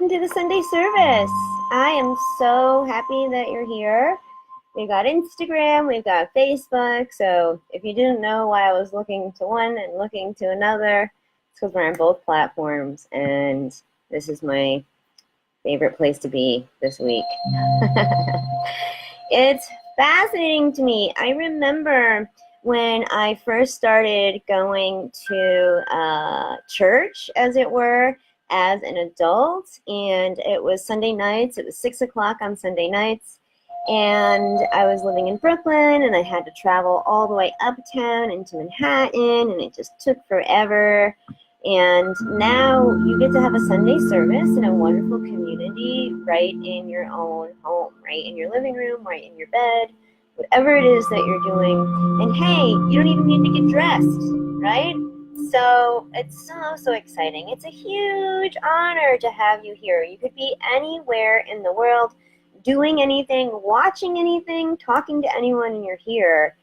welcome to the Sunday service. I am so happy that you're here. We've got Instagram, we've got Facebook, so if you didn't know why I was looking to one and looking to another, it's because we're on both platforms, and this is my favorite place to be this week. It's fascinating to me. I remember when I first started going to church, as it were, as an adult, and it was Sunday nights. It was 6 o'clock on Sunday nights, and I was living in Brooklyn, and I had to travel all the way uptown into Manhattan, and it just took forever. And now you get to have a Sunday service in a wonderful community right in your own home, right in your living room, right in your bed, whatever it is that you're doing. And hey, you don't even need to get dressed, right? So it's so exciting. It's a huge honor to have you here. You could be anywhere in the world, doing anything, watching anything, talking to anyone, and you're here.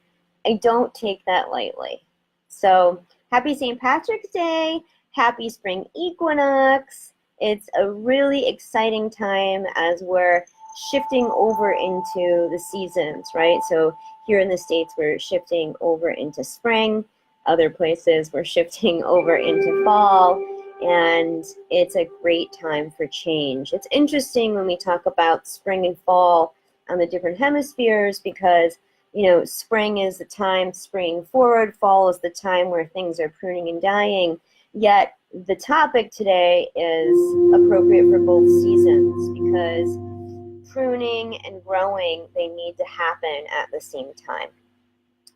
I don't take that lightly. So happy St. Patrick's Day. Happy spring equinox. It's a really exciting time as we're shifting over into the seasons, right? So here in the States, we're shifting over into spring. Other places, we're shifting over into fall, and it's a great time for change. It's interesting when we talk about spring and fall on the different hemispheres because, you know, spring is the time springing forward, fall is the time where things are pruning and dying, yet the topic today is appropriate for both seasons because pruning and growing, they need to happen at the same time.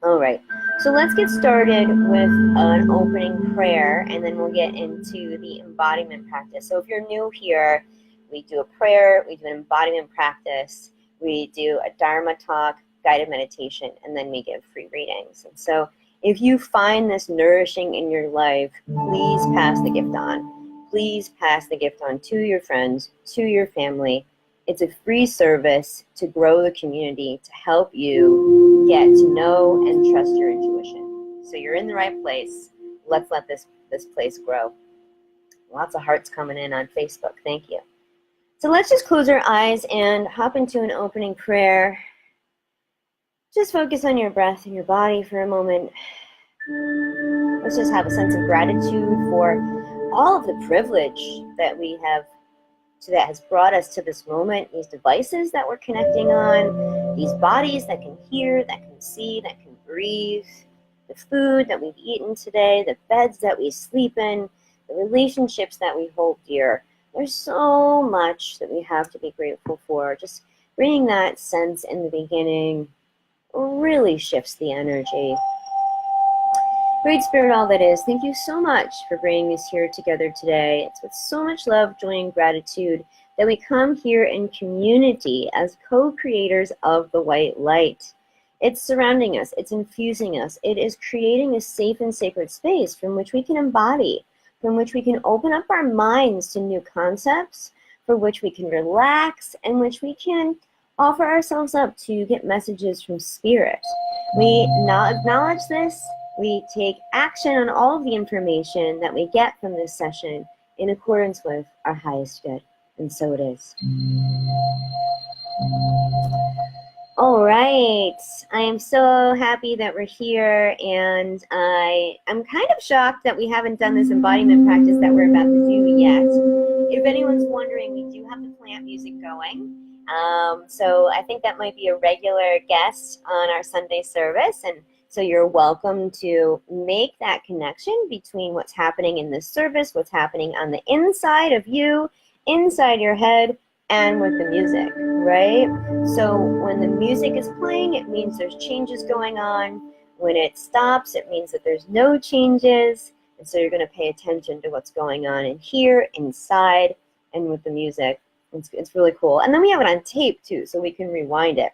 All right, so let's get started with an opening prayer, and then we'll get into the embodiment practice. So if you're new here, we do a prayer, we do an embodiment practice, we do a Dharma talk, guided meditation, and then we give free readings. And so if you find this nourishing in your life, please pass the gift on. Please pass the gift on to your friends, to your family. It's a free service to grow the community, to help you get to know and trust your intuition. So you're in the right place. Let's let this place grow. Lots of hearts coming in on Facebook. Thank you. So let's just close our eyes and hop into an opening prayer. Just focus on your breath and your body for a moment. Let's just have a sense of gratitude for all of the privilege that we have, that has brought us to this moment, these devices that we're connecting on, these bodies that can hear, that can see, that can breathe, the food that we've eaten today, the beds that we sleep in, the relationships that we hold dear. There's so much that we have to be grateful for. Just bringing that sense in the beginning really shifts the energy. Great Spirit, all that is, thank you so much for bringing us here together today. It's with so much love, joy, and gratitude that we come here in community as co-creators of the white light. It's surrounding us, it's infusing us, it is creating a safe and sacred space from which we can embody, from which we can open up our minds to new concepts, for which we can relax, and which we can offer ourselves up to get messages from Spirit. We now acknowledge this. We take action on all of the information that we get from this session in accordance with our highest good. And so it is. All right. I am so happy that we're here, and I'm kind of shocked that we haven't done this embodiment practice that we're about to do yet. If anyone's wondering, we do have the plant music going. So I think that might be a regular guest on our Sunday service, and so you're welcome to make that connection between what's happening in this service, what's happening on the inside of you, inside your head, and with the music, right? So when the music is playing, it means there's changes going on. When it stops, it means that there's no changes. And so you're going to pay attention to what's going on in here, inside, and with the music. It's really cool. And then we have it on tape too, so we can rewind it.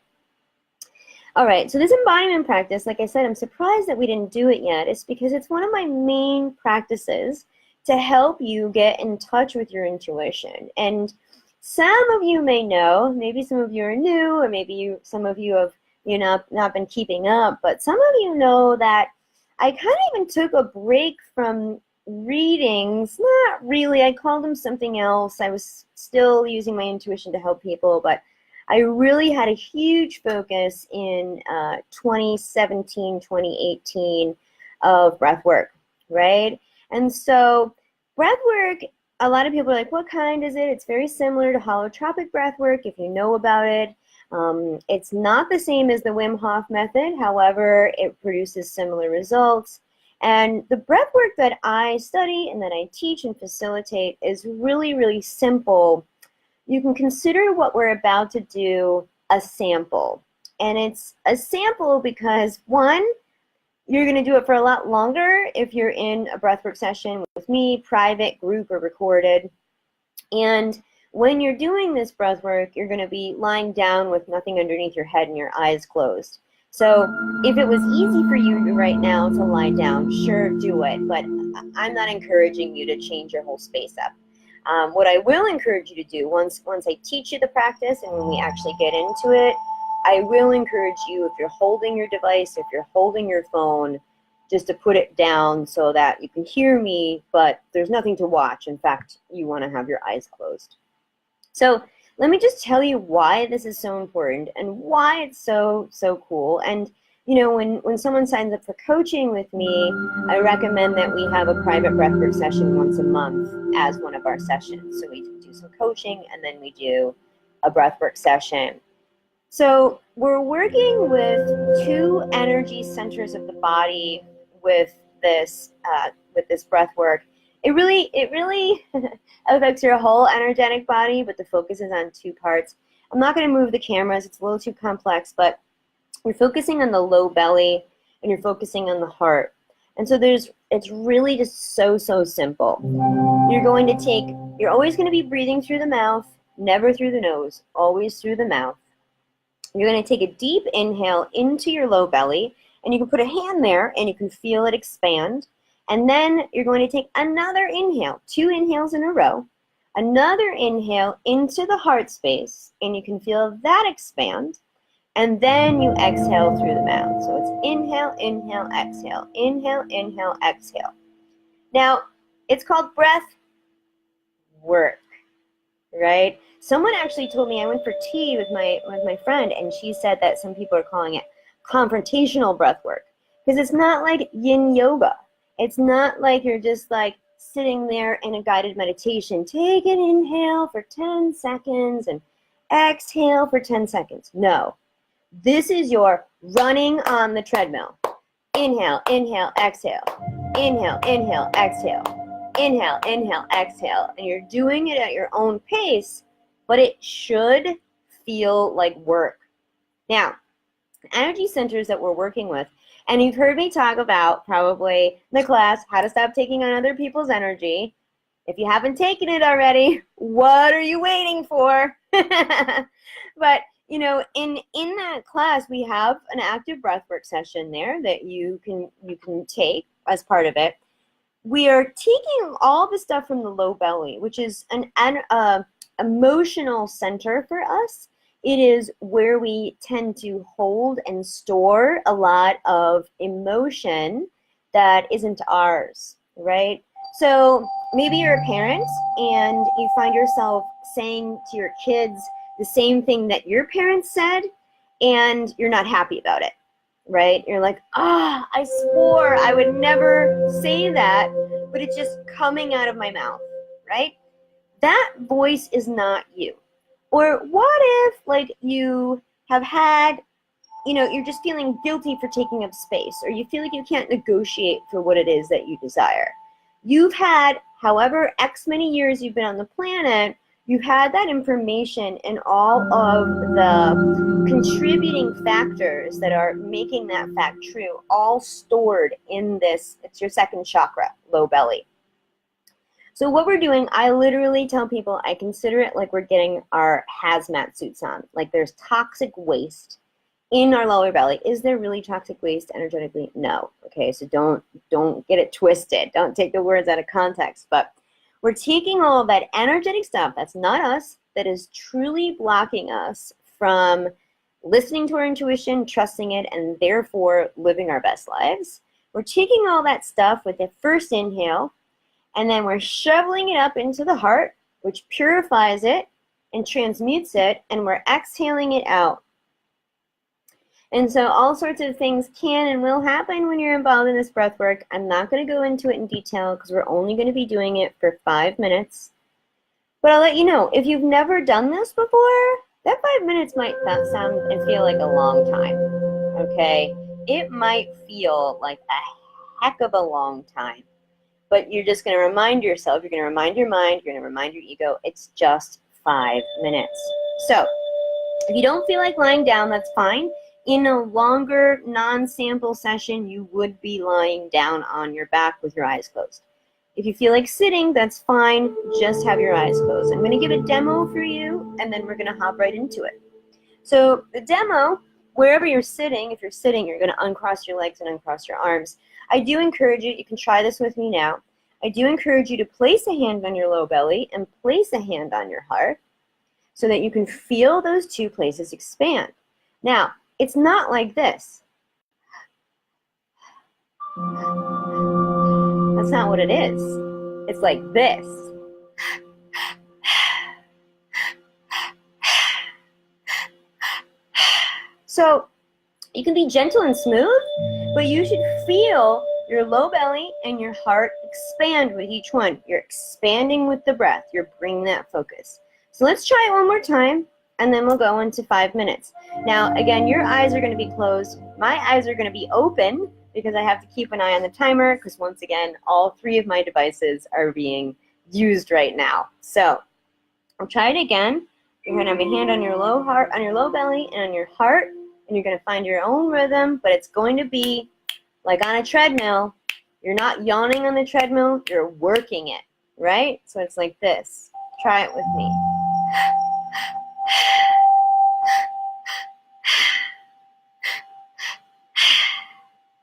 All right, so this embodiment practice, like I said, I'm surprised that we didn't do it yet. It's because it's one of my main practices to help you get in touch with your intuition. And some of you may know, maybe some of you are new, or maybe some of you have not been keeping up, but some of you know that I kind of even took a break from readings, not really. I called them something else. I was still using my intuition to help people, but I really had a huge focus in 2017, 2018 of breath work, right? And so breath work, a lot of people are like, what kind is it? It's very similar to holotropic breath work, if you know about it. It's not the same as the Wim Hof method. However, it produces similar results. And the breath work that I study and that I teach and facilitate is really, really simple. You can consider what we're about to do a sample. And it's a sample because, one, you're going to do it for a lot longer if you're in a breathwork session with me, private, group, or recorded. And when you're doing this breathwork, you're going to be lying down with nothing underneath your head and your eyes closed. So if it was easy for you right now to lie down, sure, do it. But I'm not encouraging you to change your whole space up. What I will encourage you to do, once I teach you the practice and when we actually get into it, I will encourage you, if you're holding your device, if you're holding your phone, just to put it down so that you can hear me, but there's nothing to watch. In fact, you want to have your eyes closed. So let me just tell you why this is so important and why it's so cool. And you know, when someone signs up for coaching with me, I recommend that we have a private breathwork session once a month as one of our sessions. So we do some coaching and then we do a breathwork session. So we're working with two energy centers of the body with this breath work. It really affects your whole energetic body, but the focus is on two parts. I'm not going to move the cameras, it's a little too complex, but you're focusing on the low belly and you're focusing on the heart. And so it's really just so simple. You're always going to be breathing through the mouth, never through the nose, always through the mouth. You're going to take a deep inhale into your low belly, and you can put a hand there and you can feel it expand. And then you're going to take another inhale, 2 inhales in a row, another inhale into the heart space, and you can feel that expand. And then you exhale through the mouth. So it's inhale, inhale, exhale, inhale, inhale, exhale. Now, it's called breath work, right? Someone actually told me, I went for tea with my friend, and she said that some people are calling it confrontational breath work, because it's not like yin yoga. It's not like you're just like sitting there in a guided meditation. Take an inhale for 10 seconds and exhale for 10 seconds. No, this is your running on the treadmill. Inhale, inhale, exhale. Inhale, inhale, exhale. Inhale, inhale, exhale. And you're doing it at your own pace, but it should feel like work. Now, energy centers that we're working with, and you've heard me talk about probably in the class, how to stop taking on other people's energy. If you haven't taken it already, what are you waiting for? But you know, in that class, we have an active breathwork session there that you can take as part of it. We are taking all the stuff from the low belly, which is an emotional center for us. It is where we tend to hold and store a lot of emotion that isn't ours, right? So maybe you're a parent and you find yourself saying to your kids the same thing that your parents said, and you're not happy about it, right? You're like, I swore I would never say that, but it's just coming out of my mouth, right? That voice is not you. Or what if, like, you have had, you know, you're just feeling guilty for taking up space, or you feel like you can't negotiate for what it is that you desire. You've had, however X many years you've been on the planet, you've had that information and all of the contributing factors that are making that fact true, all stored in this, it's your second chakra, low belly. So what we're doing, I literally tell people, I consider it like we're getting our hazmat suits on. Like there's toxic waste in our lower belly. Is there really toxic waste energetically? No. Okay, so don't get it twisted. Don't take the words out of context. But we're taking all of that energetic stuff that's not us, that is truly blocking us from listening to our intuition, trusting it, and therefore living our best lives. We're taking all that stuff with the first inhale, And then we're shoveling it up into the heart, which purifies it and transmutes it, and we're exhaling it out. And so all sorts of things can and will happen when you're involved in this breath work. I'm not going to go into it in detail because we're only going to be doing it for 5 minutes. But I'll let you know, if you've never done this before, that 5 minutes might not sound and feel like a long time, okay? It might feel like a heck of a long time. But you're just going to remind yourself, you're going to remind your mind, you're going to remind your ego, it's just 5 minutes. So if you don't feel like lying down, that's fine. In a longer non-sample session, you would be lying down on your back with your eyes closed. If you feel like sitting, that's fine. Just have your eyes closed. I'm going to give a demo for you, and then we're going to hop right into it. So the demo, wherever you're sitting, if you're sitting, you're going to uncross your legs and uncross your arms. I do encourage you can try this with me now. I do encourage you to place a hand on your low belly and place a hand on your heart so that you can feel those two places expand. Now, it's not like this. That's not what it is. It's like this. So you can be gentle and smooth, but you should feel your low belly and your heart expand with each one. You're expanding with the breath. You're bringing that focus. So let's try it one more time, and then we'll go into 5 minutes. Now, again, your eyes are going to be closed. My eyes are going to be open because I have to keep an eye on the timer because, once again, all 3 of my devices are being used right now. So I'll try it again. You're going to have a hand on your low heart, on your low belly, and on your heart, and you're going to find your own rhythm, but it's going to be like on a treadmill. You're not yawning on the treadmill, you're working it, right? So it's like this. Try it with me.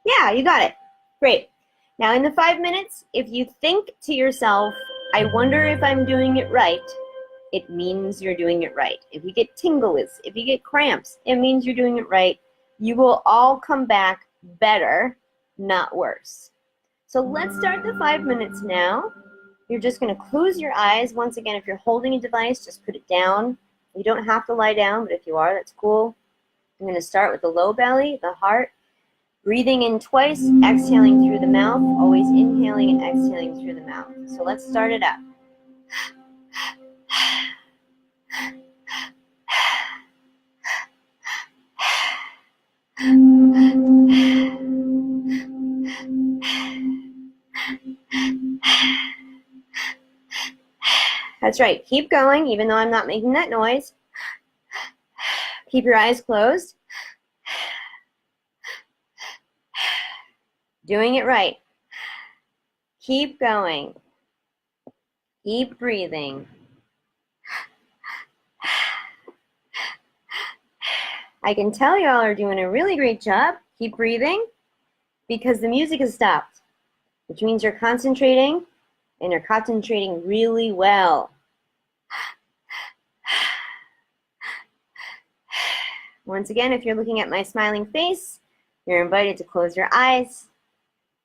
Yeah, you got it. Great. Now in the 5 minutes, if you think to yourself, I wonder if I'm doing it right, it means you're doing it right. If you get tingles, if you get cramps, it means you're doing it right. You will all come back better, not worse. So let's start the 5 minutes now. You're just going to close your eyes. Once again, if you're holding a device, just put it down. You don't have to lie down, but if you are, that's cool. I'm going to start with the low belly, the heart. Breathing in twice, exhaling through the mouth, always inhaling and exhaling through the mouth. So let's start it up. That's right. Keep going, even though I'm not making that noise. Keep your eyes closed. Doing it right. Keep going. Keep breathing. I can tell y'all are doing a really great job. Keep breathing because the music has stopped, which means you're concentrating, and you're concentrating really well. Once again, if you're looking at my smiling face, you're invited to close your eyes.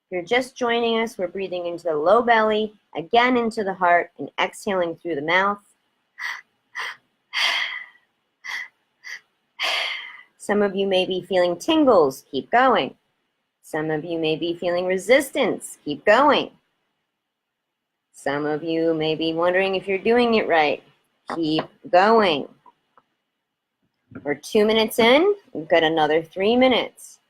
If you're just joining us, we're breathing into the low belly, again into the heart, and exhaling through the mouth. Some of you may be feeling tingles. Keep going. Some of you may be feeling resistance. Keep going. Some of you may be wondering if you're doing it right. Keep going. We're 2 minutes in. We've got another 3 minutes.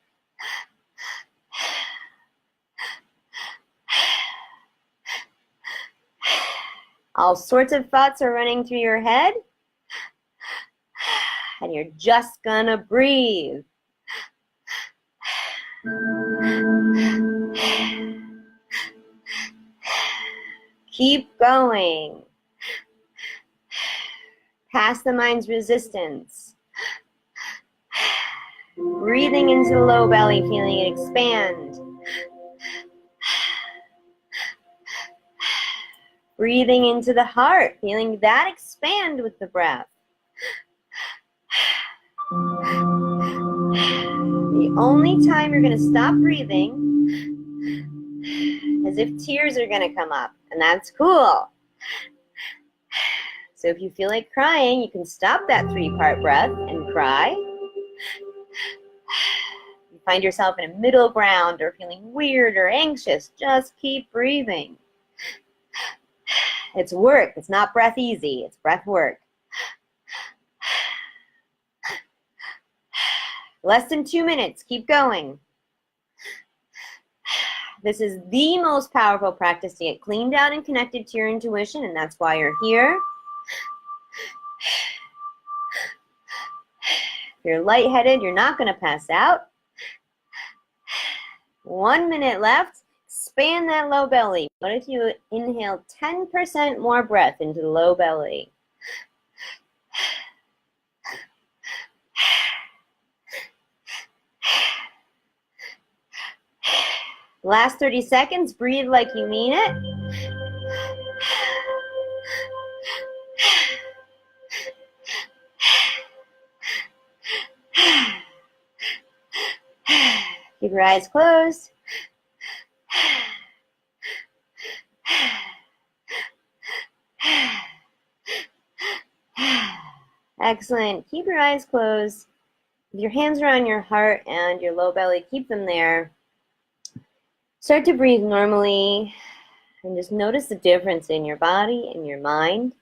All sorts of thoughts are running through your head. And you're just gonna breathe. Keep going. Past the mind's resistance. Breathing into the low belly, feeling it expand. Breathing into the heart, feeling that expand with the breath. The only time you're going to stop breathing as if tears are going to come up, and that's cool. So if you feel like crying, you can stop that 3-part breath and cry. You find yourself in a middle ground or feeling weird or anxious, just keep breathing. It's work. It's not breath easy. It's breath work. Less than 2 minutes. Keep going. This is the most powerful practice to get cleaned out and connected to your intuition, and that's why you're here. If you're lightheaded, you're not going to pass out. 1 minute left. Expand that low belly. What if you inhale 10% more breath into the low belly? Last 30 seconds, breathe like you mean it. Keep your eyes closed. Excellent. Keep your eyes closed. If your hands are on your heart and your low belly, keep them there. Start to breathe normally and just notice the difference in your body and your mind.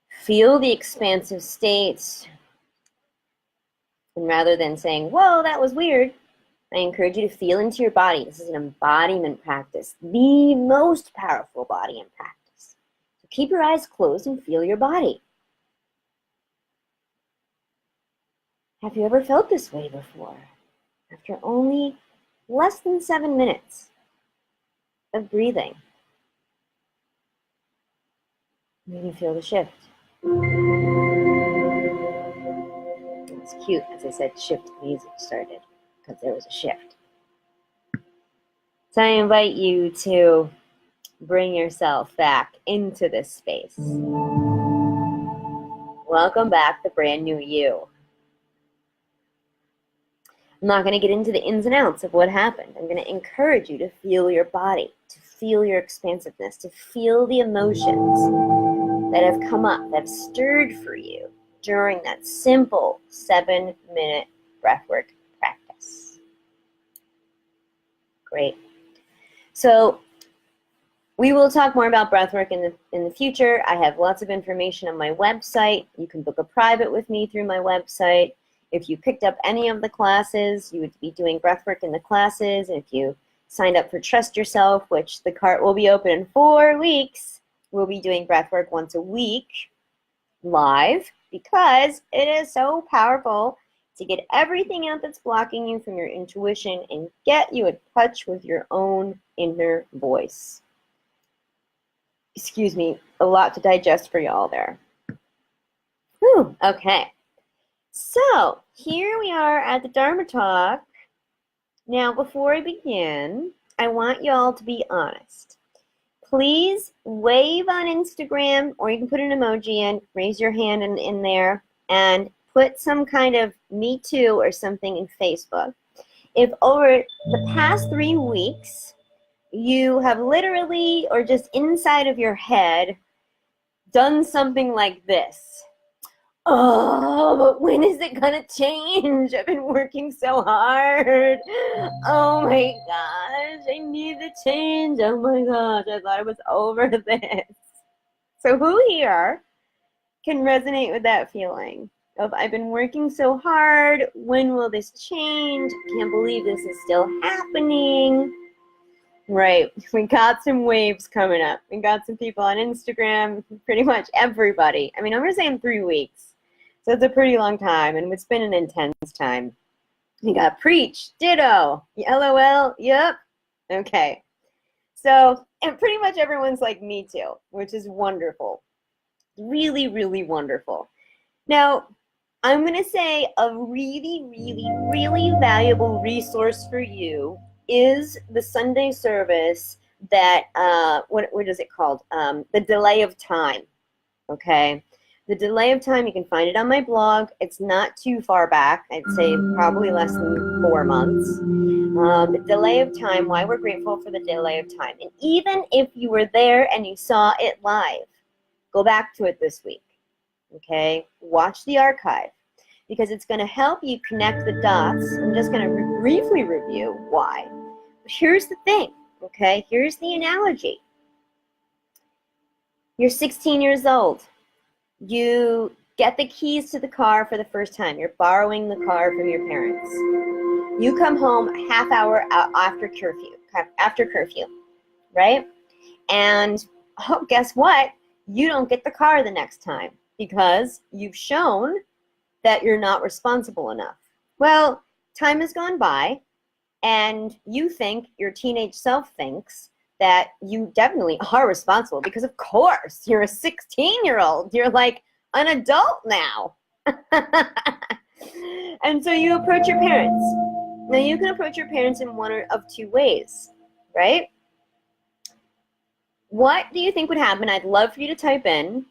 Feel the expansive state. And rather than saying, whoa, that was weird, I encourage you to feel into your body. This is an embodiment practice, the most powerful body in practice. So keep your eyes closed and feel your body. Have you ever felt this way before? After only less than 7 minutes of breathing, maybe feel the shift. It's cute, as I said, shift music started because there was a shift. So I invite you to bring yourself back into this space. Welcome back to brand new you. I'm not going to get into the ins and outs of what happened. I'm going to encourage you to feel your body, to feel your expansiveness, to feel the emotions that have come up, that have stirred for you during that simple 7-minute breathwork practice. Great. So we will talk more about breathwork in the future. I have lots of information on my website. You can book a private with me through my website. If you picked up any of the classes, you would be doing breathwork in the classes. And if you signed up for Trust Yourself, which the cart will be open in 4 weeks, we'll be doing breathwork once a week live because it is so powerful to get everything out that's blocking you from your intuition and get you in touch with your own inner voice. Excuse me, a lot to digest for y'all there. Whew, okay. So, here we are at the Dharma Talk. Now, before I begin, I want y'all to be honest. Please wave on Instagram, or you can put an emoji in, raise your hand in there, and put some kind of me too or something in Facebook. If over the past 3 weeks, you have literally, or just inside of your head, done something like this. Oh, but when is it gonna change? I've been working so hard. Oh my gosh, I need the change. Oh my gosh, I thought I was over this. So who here can resonate with that feeling of I've been working so hard, when will this change? Can't believe this is still happening. Right, we got some waves coming up. We got some people on Instagram, pretty much everybody. I mean, I'm gonna say in 3 weeks. So it's a pretty long time, and it's been an intense time. We got Preach, ditto, LOL, yep. Okay. So, and pretty much everyone's like me too, which is wonderful. Really, really wonderful. Now, I'm going to say a really, really, really valuable resource for you is the Sunday service that, what is it called? The Delay of Time, okay? The delay of time, you can find it on my blog. It's not too far back. I'd say probably less than 4 months. The delay of time, why we're grateful for the delay of time. And even if you were there and you saw it live, go back to it this week, okay? Watch the archive, because it's going to help you connect the dots. I'm just going to briefly review why. But here's the thing, okay? Here's the analogy. You're 16 years old. You get the keys to the car for the first time. You're borrowing the car from your parents. You come home a half hour after curfew, right? And guess what? You don't get the car the next time because you've shown that you're not responsible enough. Well, time has gone by, and you think, your teenage self thinks, that you definitely are responsible because, of course, you're a 16-year-old. You're like an adult now. And so you approach your parents. Now, you can approach your parents in one of two ways, right? What do you think would happen? I'd love for you to type in.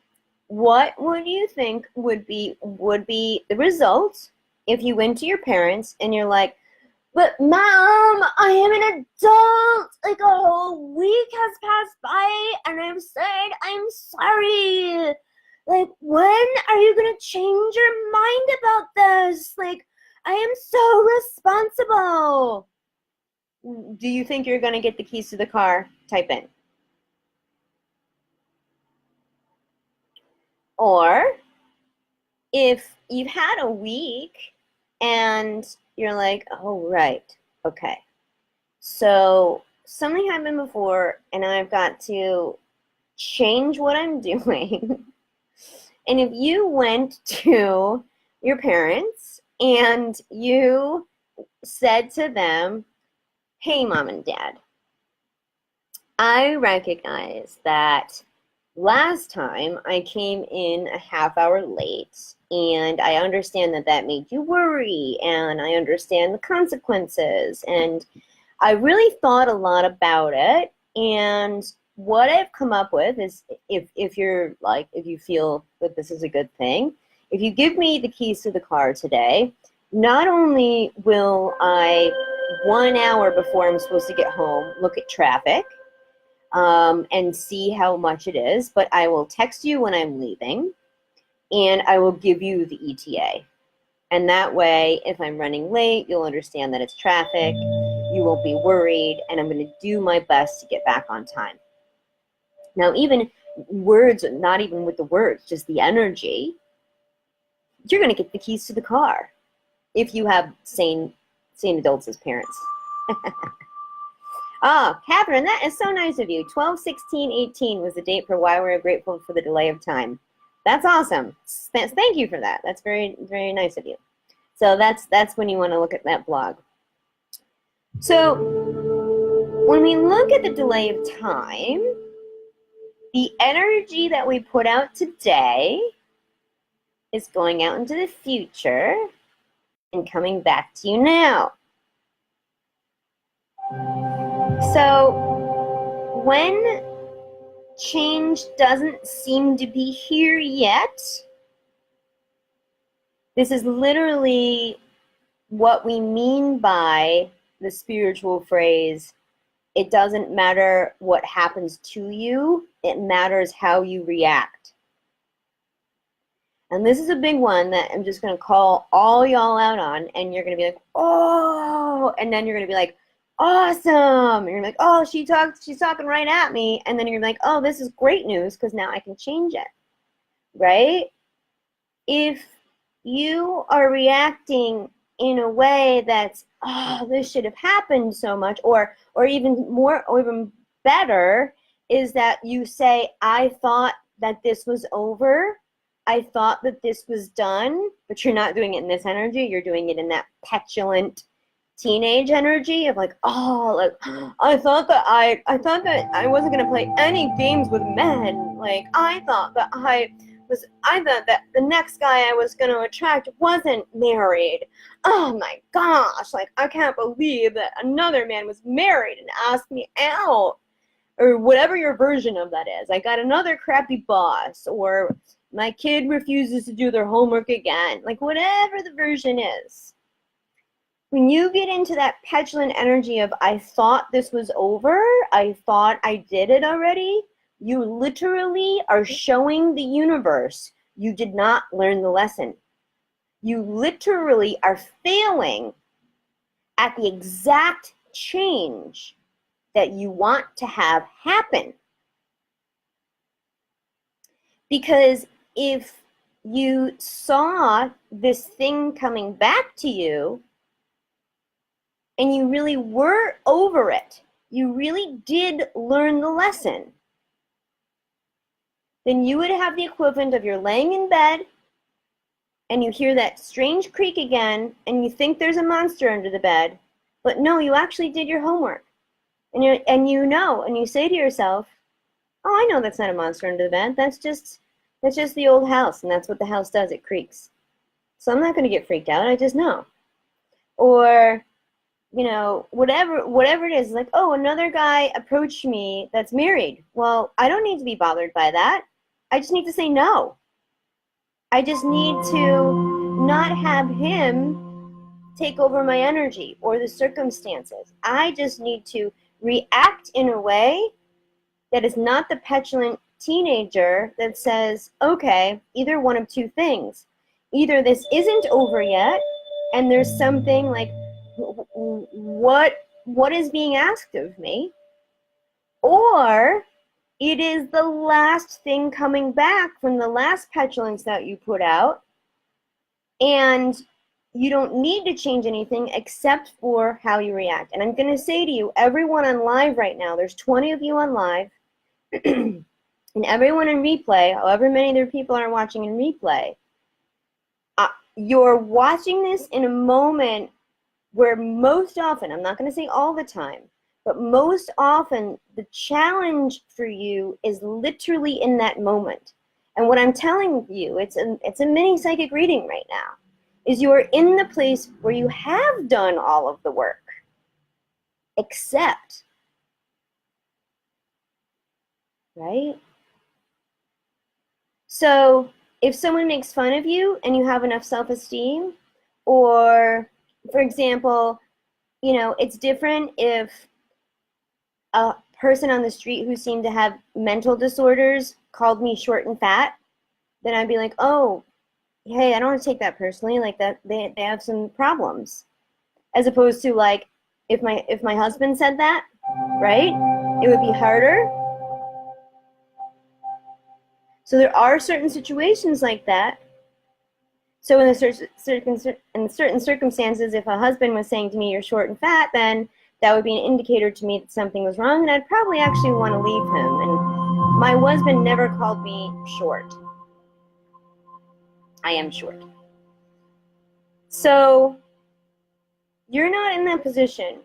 What would you think would be the result if you went to your parents and you're like, but Mom, I am an adult. Like, a whole week has passed by and I've said I'm sorry. Like, when are you going to change your mind about this? Like, I am so responsible. Do you think you're going to get the keys to the car? Type in. Or if you've had a week and you're like, oh, right, okay. So something happened before and I've got to change what I'm doing. And if you went to your parents and you said to them, hey, Mom and Dad, I recognize that last time I came in a half hour late, and I understand that that made you worry, and I understand the consequences, and I really thought a lot about it, and what I've come up with is, if you're like, if you feel that this is a good thing, if you give me the keys to the car today, not only will I, 1 hour before I'm supposed to get home, look at traffic, and see how much it is, but I will text you when I'm leaving, and I will give you the ETA. And that way, if I'm running late, you'll understand that it's traffic, you won't be worried, and I'm going to do my best to get back on time. Now, even words, not even with the words, just the energy, you're going to get the keys to the car if you have sane adults as parents. Oh, Catherine, that is so nice of you. 12/16/18 was the date for why we're grateful for the delay of time. That's awesome. Thank you for that. That's very, very nice of you. So that's when you want to look at that blog. So when we look at the delay of time, the energy that we put out today is going out into the future and coming back to you now. So when change doesn't seem to be here yet, this is literally what we mean by the spiritual phrase, it doesn't matter what happens to you, it matters how you react. And this is a big one that I'm just going to call all y'all out on, and you're going to be like, oh, and then you're going to be like, awesome. And you're like, oh, she's talking right at me. And then you're like, oh, this is great news because now I can change it, right? If you are reacting in a way that's, oh, this should have happened so much, or even more, or even better, is that you say, I thought that this was over. I thought that this was done, but you're not doing it in this energy. You're doing it in that petulant teenage energy of like, oh, like, I thought that I wasn't going to play any games with men. Like, I thought that the next guy I was going to attract wasn't married. Oh my gosh, like, I can't believe that another man was married and asked me out. Or whatever your version of that is. I got another crappy boss, or My kid refuses to do their homework again. Like whatever the version is. When you get into that petulant energy of, I thought this was over, I thought I did it already, you literally are showing the universe you did not learn the lesson. You literally are failing at the exact change that you want to have happen. Because if you saw this thing coming back to you and you really were over it, you really did learn the lesson, then you would have the equivalent of you're laying in bed and you hear that strange creak again and you think there's a monster under the bed, but no, you actually did your homework. And you know, and you say to yourself, oh, I know that's not a monster under the bed. That's just the old house, and that's what the house does. It creaks. So I'm not going to get freaked out. I just know. Or, you know, whatever it is, like, oh, another guy approached me that's married. Well, I don't need to be bothered by that. I just need to say no. I just need to not have him take over my energy or the circumstances. I just need to react in a way that is not the petulant teenager that says, okay, either one of two things. Either this isn't over yet, and there's something like, what is being asked of me? Or it is the last thing coming back from the last petulance that you put out, and you don't need to change anything except for how you react. And I'm going to say to you, everyone on live right now, there's 20 of you on live, and everyone in replay, however many there people are watching in replay, you're watching this in a moment where most often, I'm not going to say all the time, but most often the challenge for you is literally in that moment. And what I'm telling you, it's a mini psychic reading right now, is you are in the place where you have done all of the work, except, right? So if someone makes fun of you and you have enough self-esteem, or, for example, you know, it's different if a person on the street who seemed to have mental disorders called me short and fat, then I'd be like, oh, hey, I don't want to take that personally, like that they have some problems. As opposed to like if my husband said that, right? It would be harder. So there are certain situations like that. So in certain circumstances, if a husband was saying to me, you're short and fat, then that would be an indicator to me that something was wrong, and I'd probably actually want to leave him. And my husband never called me short. I am short. So you're not in that position.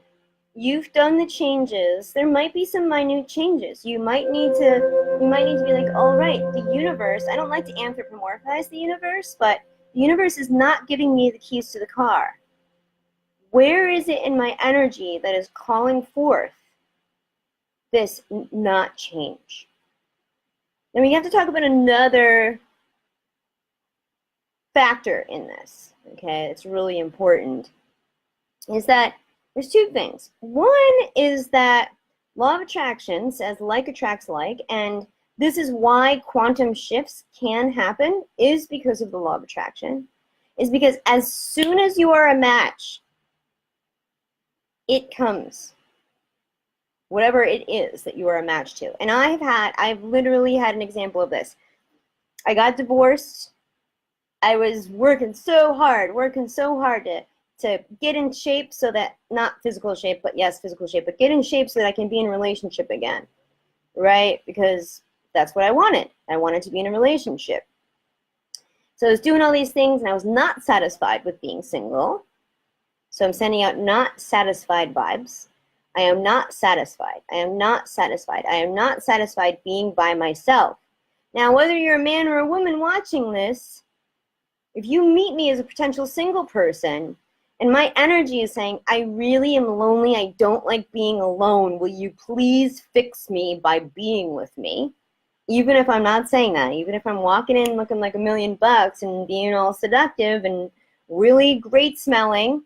You've done the changes. There might be some minute changes. You might need to be like, all right, the universe, I don't like to anthropomorphize the universe, but the universe is not giving me the keys to the car. Where is it in my energy that is calling forth this not change? Then we have to talk about another factor in this, okay? It's really important, is that there's two things. One is that law of attraction says like attracts like, and this is why quantum shifts can happen, is because of the law of attraction, is because as soon as you are a match, it comes. Whatever it is that you are a match to. And I've literally had an example of this. I got divorced. I was working so hard to get in shape so that, not physical shape, but yes, physical shape, but get in shape so that I can be in a relationship again, right? Because that's what I wanted. I wanted to be in a relationship. So I was doing all these things, and I was not satisfied with being single. So I'm sending out not satisfied vibes. I am not satisfied. I am not satisfied. I am not satisfied being by myself. Now, whether you're a man or a woman watching this, if you meet me as a potential single person, and my energy is saying, I really am lonely, I don't like being alone, will you please fix me by being with me? even if I'm not saying that, even if I'm walking in looking like $1,000,000 and being all seductive and really great smelling,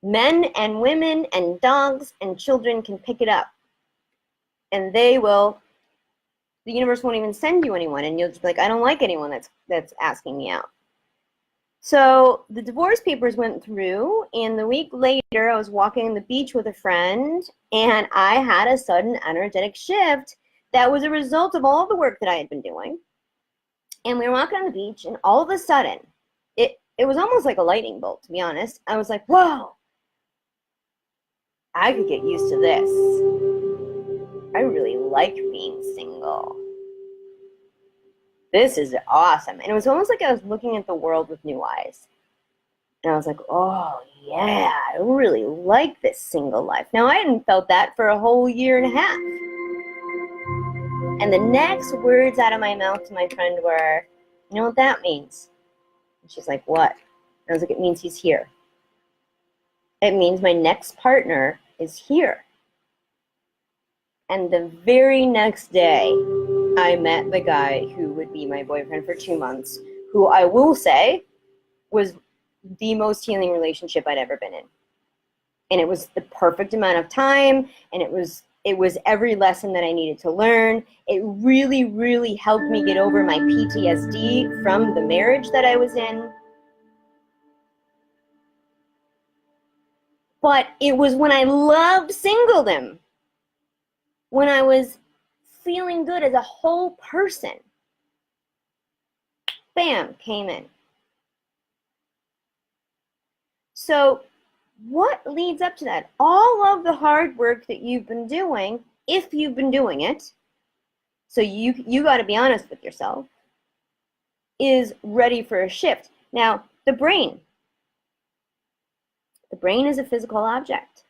men and women and dogs and children can pick it up. And the universe won't even send you anyone, and you'll just be like, I don't like anyone that's asking me out. So the divorce papers went through, and the week later I was walking on the beach with a friend, and I had a sudden energetic shift that was a result of all the work that I had been doing. And we were walking on the beach, and all of a sudden, it was almost like a lightning bolt, to be honest. I was like, whoa, I could get used to this. I really like being single. This is awesome. And it was almost like I was looking at the world with new eyes. And I was like, oh, yeah, I really like this single life. Now, I hadn't felt that for a whole year and a half. And the next words out of my mouth to my friend were, you know what that means? And she's like, what? And I was like, it means he's here. It means my next partner is here. And the very next day, I met the guy who would be my boyfriend for 2 months, who I will say was the most healing relationship I'd ever been in. And it was the perfect amount of time, and it was every lesson that I needed to learn. It really, really helped me get over my PTSD from the marriage that I was in. But it was when I loved singledom, when I was feeling good as a whole person, bam, came in. So what leads up to that? All of the hard work that you've been doing, if you've been doing it, so you got to be honest with yourself, is ready for a shift. Now, the brain is a physical object,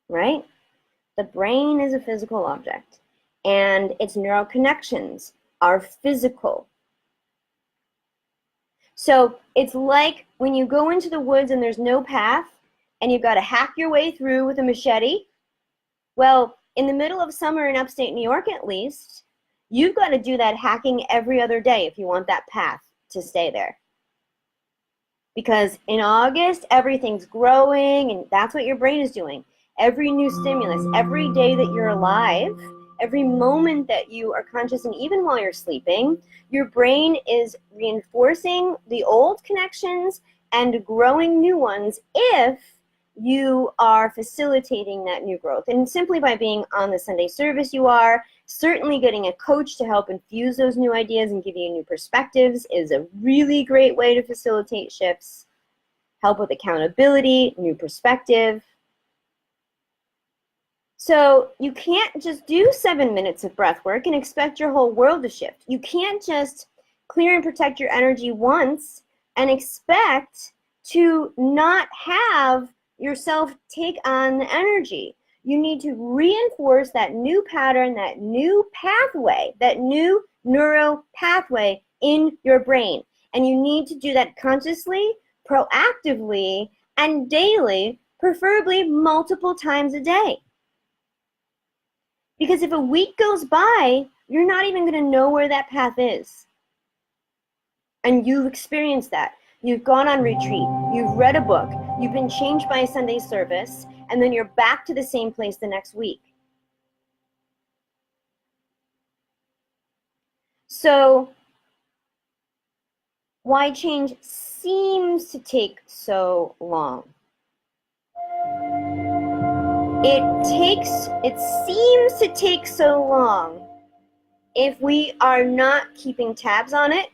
right? The brain is a physical object, and its neural connections are physical. So it's like when you go into the woods and there's no path, and you've got to hack your way through with a machete. Well, in the middle of summer in upstate New York, at least, you've got to do that hacking every other day if you want that path to stay there. Because in August, everything's growing, and that's what your brain is doing. Every new stimulus, every day that you're alive, every moment that you are conscious, and even while you're sleeping, your brain is reinforcing the old connections and growing new ones if you are facilitating that new growth. And simply by being on the Sunday service, you are. Certainly getting a coach to help infuse those new ideas and give you new perspectives is a really great way to facilitate shifts. Help with accountability, new perspective. So you can't just do 7 minutes of breath work and expect your whole world to shift. You can't just clear and protect your energy once and expect to not have yourself take on the energy. You need to reinforce that new pattern, that new pathway, that new neuro pathway in your brain. And you need to do that consciously, proactively, and daily, preferably multiple times a day. Because if a week goes by, you're not even going to know where that path is. And you've experienced that. You've gone on retreat, you've read a book, you've been changed by a Sunday service, and then you're back to the same place the next week. So, why change seems to take so long? It seems to take so long if we are not keeping tabs on it,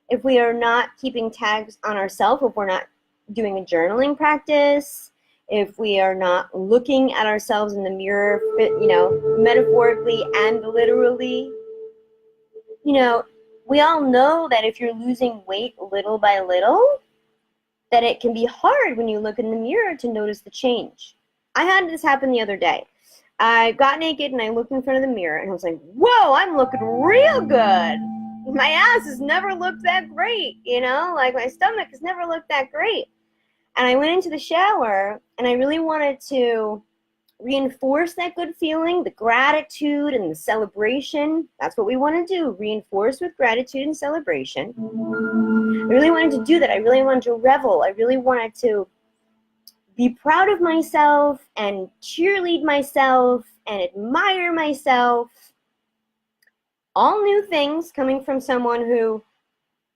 if we are not keeping tabs on ourselves, if we're not doing a journaling practice, if we are not looking at ourselves in the mirror, metaphorically and literally. We all know that if you're losing weight little by little, that it can be hard when you look in the mirror to notice the change. I had this happen the other day. I got naked and I looked in front of the mirror and I was like, whoa, I'm looking real good. My ass has never looked that great, like my stomach has never looked that great. And I went into the shower and I really wanted to reinforce that good feeling, the gratitude and the celebration. That's what we want to do, reinforce with gratitude and celebration. I really wanted to do that. I really wanted to revel. I really wanted to be proud of myself and cheerlead myself and admire myself. All new things coming from someone who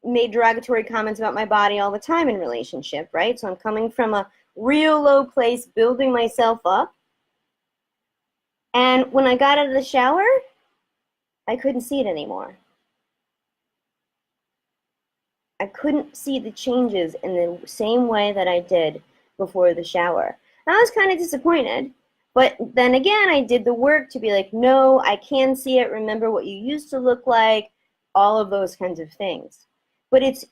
made derogatory comments about my body all the time in relationship, right? So I'm coming from a real low place, building myself up. And when I got out of the shower, I couldn't see it anymore. I couldn't see the changes in the same way that I did before the shower. And I was kind of disappointed. But then again, I did the work to be like, no, I can see it. Remember what you used to look like, all of those kinds of things. But it's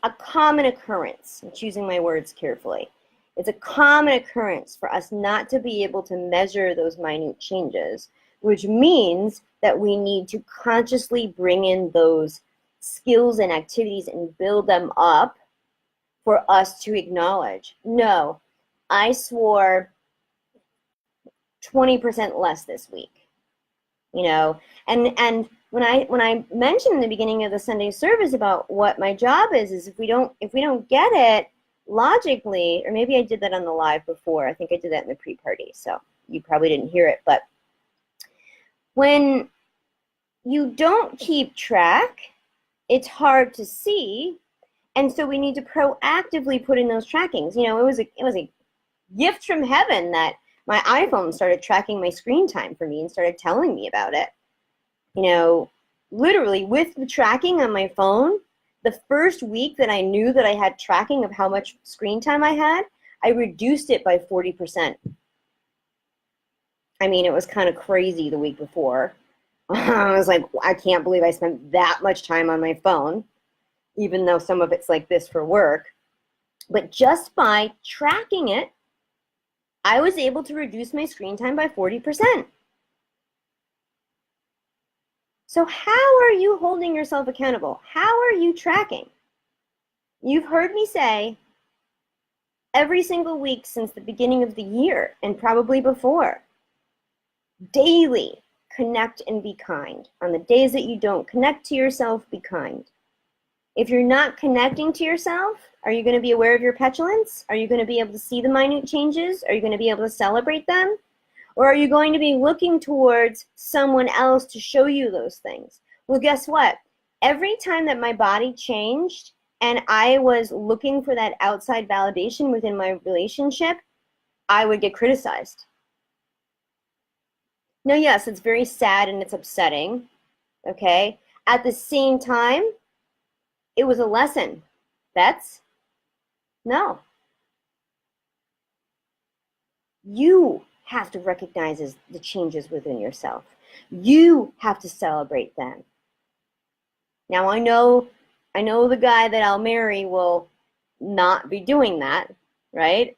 a common occurrence. I'm choosing my words carefully. It's a common occurrence for us not to be able to measure those minute changes, which means that we need to consciously bring in those skills and activities and build them up for us to acknowledge, no, I swore 20% less this week, you know, and when I mentioned in the beginning of the Sunday service about what my job is if we don't get it logically, or maybe I did that on the live before. I think I did that in the pre-party, so you probably didn't hear it. But when you don't keep track, it's hard to see, and so we need to proactively put in those trackings. You know, it was a gift from heaven that my iPhone started tracking my screen time for me and started telling me about it. You know, literally with the tracking on my phone, the first week that I knew that I had tracking of how much screen time I had, I reduced it by 40%. I mean, it was kind of crazy the week before. I was like, I can't believe I spent that much time on my phone, even though some of it's like this for work. But just by tracking it, I was able to reduce my screen time by 40%. So how are you holding yourself accountable? How are you tracking? You've heard me say every single week since the beginning of the year, and probably before, daily, connect and be kind. On the days that you don't connect to yourself, be kind. If you're not connecting to yourself, are you going to be aware of your petulance? Are you going to be able to see the minute changes? Are you going to be able to celebrate them? Or are you going to be looking towards someone else to show you those things? Well, guess what? Every time that my body changed and I was looking for that outside validation within my relationship, I would get criticized. Now, yes, it's very sad and it's upsetting, okay? At the same time, it was a lesson. That's no. You have to recognize the changes within yourself. You have to celebrate them. Now, I know the guy that I'll marry will not be doing that, right?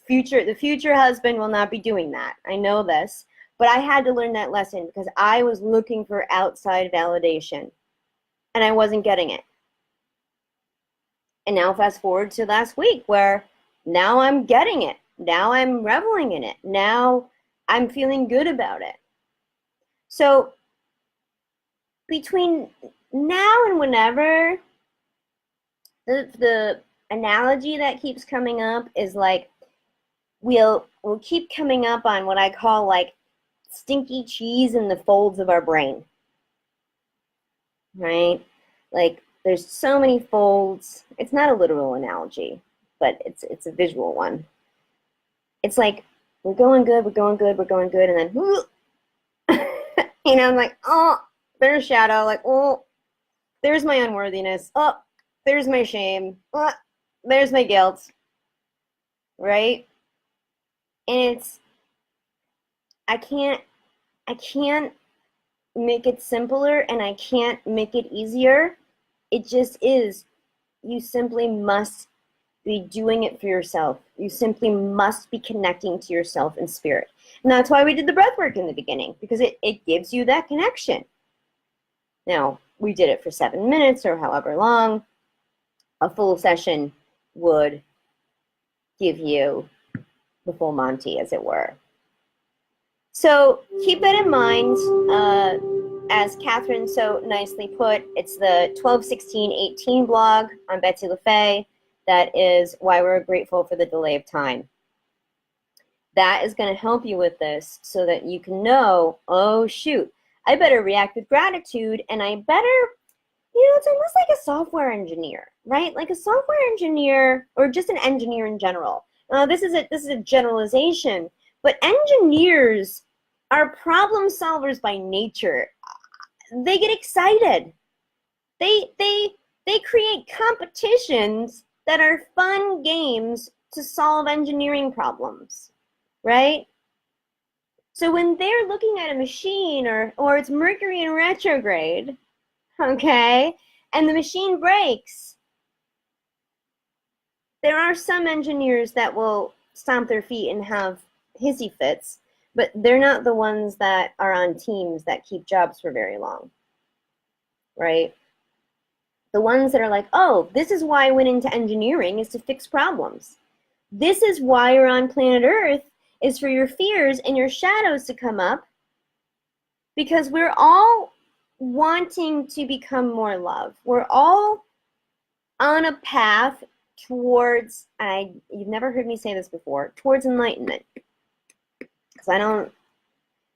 The future husband will not be doing that. I know this, but I had to learn that lesson because I was looking for outside validation and I wasn't getting it. And now fast forward to last week where now I'm getting it. Now I'm reveling in it. Now I'm feeling good about it. So between now and whenever, the analogy that keeps coming up is like we'll keep coming up on what I call like stinky cheese in the folds of our brain, right? Like there's so many folds. It's not a literal analogy, but it's a visual one. It's like we're going good, and then you know, I'm like, oh, there's shadow, like, oh, there's my unworthiness, oh, there's my shame, oh, there's my guilt, right? And I can't make it simpler and I can't make it easier. It just is. You simply must be doing it for yourself. You simply must be connecting to yourself in spirit. And that's why we did the breath work in the beginning, because it gives you that connection. Now, we did it for 7 minutes or however long. A full session would give you the full Monty, as it were. So keep that in mind. As Catherine so nicely put, it's the 12/16/18 blog on Betsy LaFay. That is why we're grateful for the delay of time. That is going to help you with this so that you can know, oh, shoot, I better react with gratitude, and I better, it's almost like a software engineer, right? Like a software engineer, or just an engineer in general. This is a generalization, but engineers are problem solvers by nature. They get excited. They create competitions that are fun games to solve engineering problems, right? So when they're looking at a machine or it's Mercury in retrograde, okay, and the machine breaks, there are some engineers that will stomp their feet and have hissy fits, but they're not the ones that are on teams that keep jobs for very long, right? The ones that are like, oh, this is why I went into engineering, is to fix problems. This is why you're on planet Earth, is for your fears and your shadows to come up, because we're all wanting to become more love. We're all on a path towards, you've never heard me say this before, towards enlightenment. Because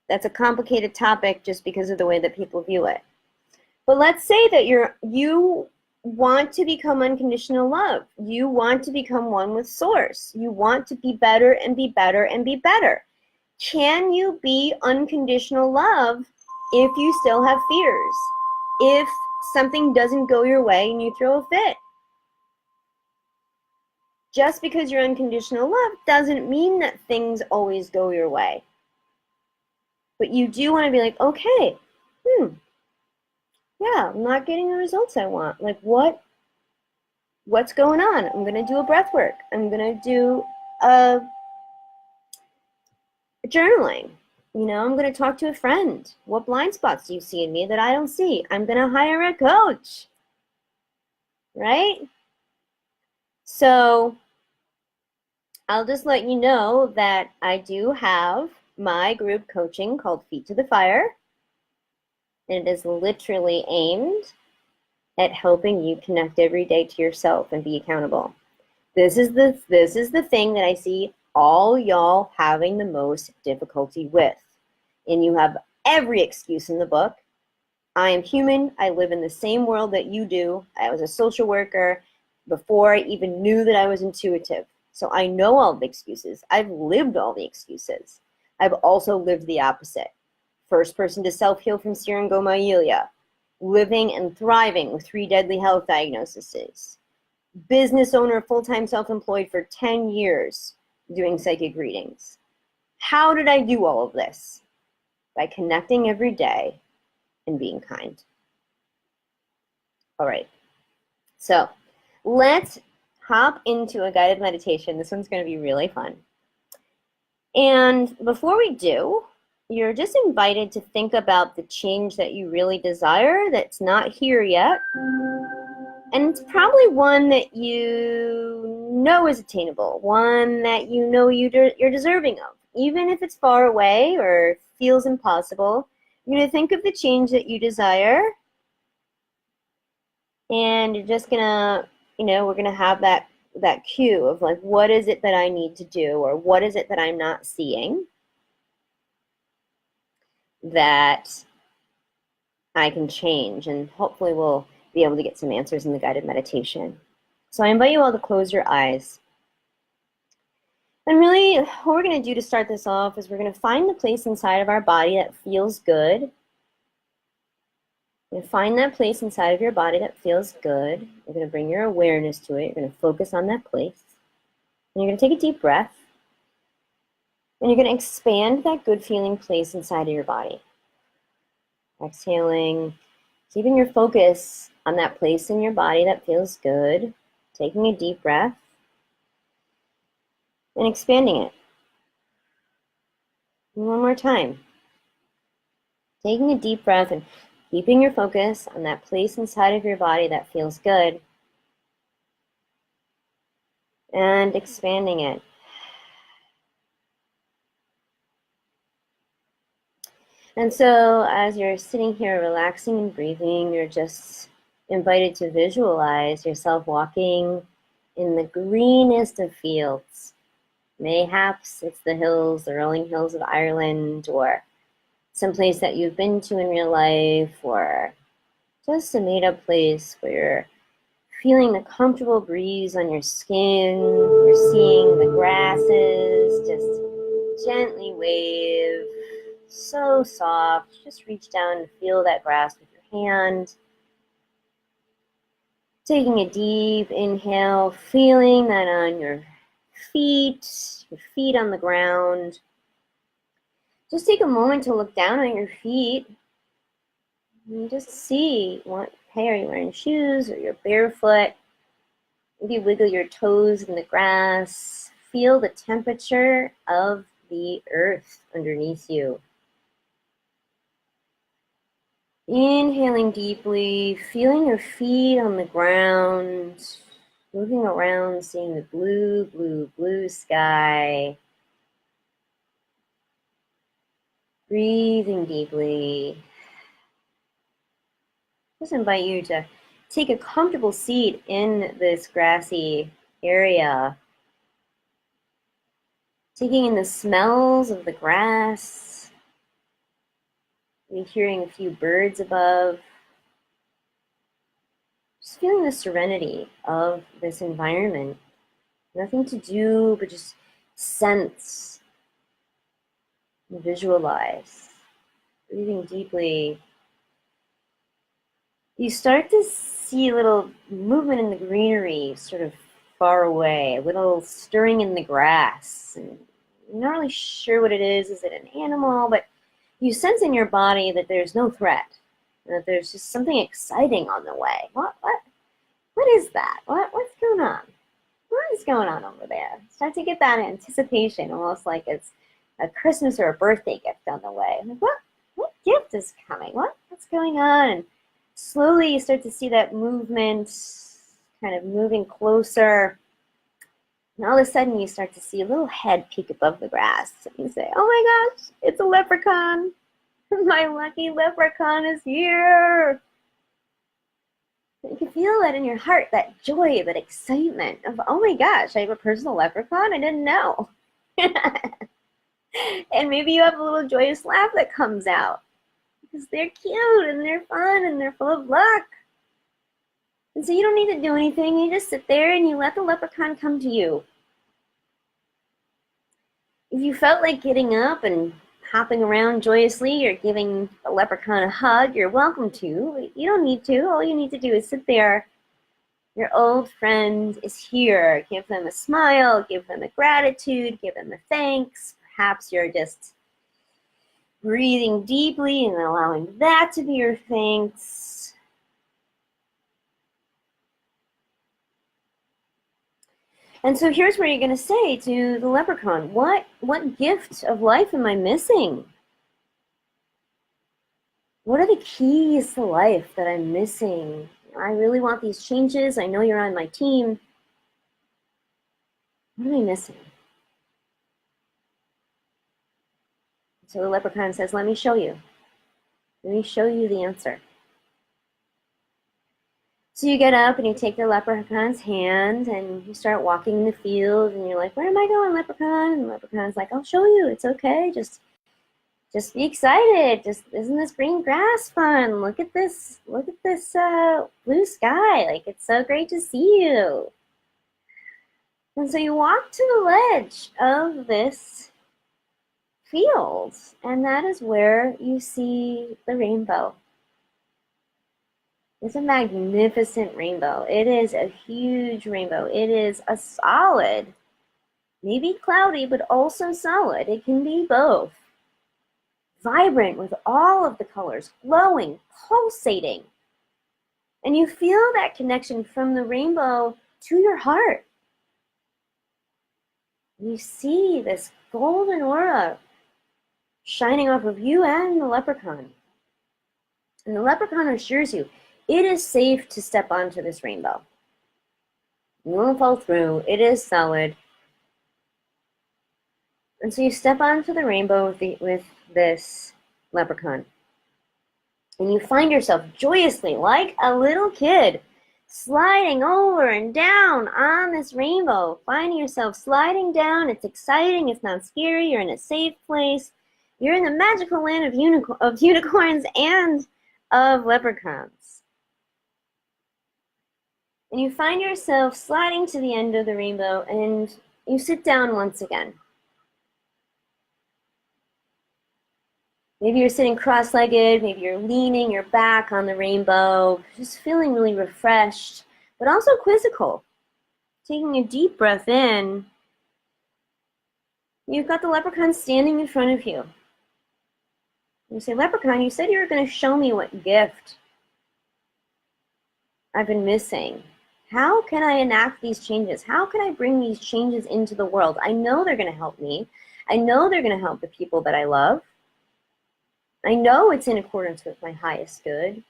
that's a complicated topic just because of the way that people view it. But let's say that you want to become unconditional love. You want to become one with Source. You want to be better and be better and be better. Can you be unconditional love if you still have fears? If something doesn't go your way and you throw a fit? Just because you're unconditional love doesn't mean that things always go your way. But you do want to be like, okay, yeah, I'm not getting the results I want. Like, what's going on? I'm going to do a breath work. I'm going to do a journaling. I'm going to talk to a friend. What blind spots do you see in me that I don't see? I'm going to hire a coach, right? So I'll just let you know that I do have my group coaching called Feet to the Fire. And it is literally aimed at helping you connect every day to yourself and be accountable. This is the thing that I see all y'all having the most difficulty with. And you have every excuse in the book. I am human. I live in the same world that you do. I was a social worker before I even knew that I was intuitive. So I know all the excuses. I've lived all the excuses. I've also lived the opposite. First person to self-heal from syringomyelia, living and thriving with 3 deadly health diagnoses, business owner, full-time self-employed for 10 years doing psychic readings. How did I do all of this? By connecting every day and being kind. All right, so let's hop into a guided meditation. This one's going to be really fun. And before we do, you're just invited to think about the change that you really desire that's not here yet. And it's probably one that you know is attainable, one that you know you're deserving of. Even if it's far away or feels impossible, you're going to think of the change that you desire. And you're just going to, we're going to have that cue of like, what is it that I need to do, or what is it that I'm not seeing that I can change, and hopefully we'll be able to get some answers in the guided meditation. So I invite you all to close your eyes. And really, what we're going to do to start this off is we're going to find the place inside of our body that feels good. You're going to find that place inside of your body that feels good. You're going to bring your awareness to it. You're going to focus on that place. And you're going to take a deep breath. And you're going to expand that good feeling place inside of your body. Exhaling, keeping your focus on that place in your body that feels good. Taking a deep breath. And expanding it. And one more time. Taking a deep breath and keeping your focus on that place inside of your body that feels good. and expanding it. And so as you're sitting here relaxing and breathing, you're just invited to visualize yourself walking in the greenest of fields. Mayhaps it's the hills, the rolling hills of Ireland, or someplace that you've been to in real life, or just a made-up place where you're feeling the comfortable breeze on your skin. You're seeing the grasses just gently wave, so soft. Just reach down and feel that grass with your hand. Taking a deep inhale, feeling that on your feet on the ground. Just take a moment to look down on your feet and just see, hey, are you wearing shoes or you're barefoot? Maybe wiggle your toes in the grass. Feel the temperature of the earth underneath you. Inhaling deeply, feeling your feet on the ground, moving around, seeing the blue, blue, blue sky. Breathing deeply. Just invite you to take a comfortable seat in this grassy area. Taking in the smells of the grass. Maybe hearing a few birds above. Just feeling the serenity of this environment. Nothing to do but just sense and visualize. Breathing deeply. You start to see a little movement in the greenery, sort of far away, a little stirring in the grass. And you're not really sure what it is. Is it an animal? But you sense in your body that there's no threat, that there's just something exciting on the way. What is that? What's going on? What is going on over there? Start to get that anticipation, almost like it's a Christmas or a birthday gift on the way. Like, what gift is coming? What's going on? And slowly you start to see that movement, kind of moving closer. And all of a sudden you start to see a little head peek above the grass. And you say, oh my gosh, it's a leprechaun. My lucky leprechaun is here. You can feel that in your heart, that joy, that excitement of, oh my gosh, I have a personal leprechaun? I didn't know. And maybe you have a little joyous laugh that comes out because they're cute and they're fun and they're full of luck. And so you don't need to do anything. You just sit there and you let the leprechaun come to you. If you felt like getting up and hopping around joyously or giving the leprechaun a hug, you're welcome to. You don't need to. All you need to do is sit there. Your old friend is here. Give them a smile, give them a gratitude, give them a thanks. Perhaps you're just breathing deeply and allowing that to be your thanks. And so here's where you're going to say to the leprechaun, what gift of life am I missing? What are the keys to life that I'm missing? I really want these changes. I know you're on my team. What am I missing? So the leprechaun says, let me show you. Let me show you the answer. So you get up and you take the leprechaun's hand and you start walking in the field and you're like, where am I going, leprechaun? And the leprechaun's like, I'll show you. It's okay. Just be excited. Isn't this green grass fun? Look at this blue sky. Like, it's so great to see you. And so you walk to the ledge of this field, and that is where you see the rainbow. It's a magnificent rainbow. It is a huge rainbow. It is a solid, maybe cloudy, but also solid. It can be both. Vibrant with all of the colors, glowing, pulsating. And you feel that connection from the rainbow to your heart. You see this golden aura shining off of you and the leprechaun. And the leprechaun assures you, it is safe to step onto this rainbow. You won't fall through. It is solid. And so you step onto the rainbow with this leprechaun. And you find yourself joyously, like a little kid, sliding over and down on this rainbow. Finding yourself sliding down. It's exciting. It's not scary. You're in a safe place. You're in the magical land of unicorns and of leprechauns. And you find yourself sliding to the end of the rainbow, and you sit down once again. Maybe you're sitting cross-legged, maybe you're leaning your back on the rainbow, just feeling really refreshed, but also quizzical. Taking a deep breath in, you've got the leprechaun standing in front of you. You say, Leprechaun, you said you were going to show me what gift I've been missing. How can I enact these changes? How can I bring these changes into the world? I know they're going to help me. I know they're going to help the people that I love. I know it's in accordance with my highest good,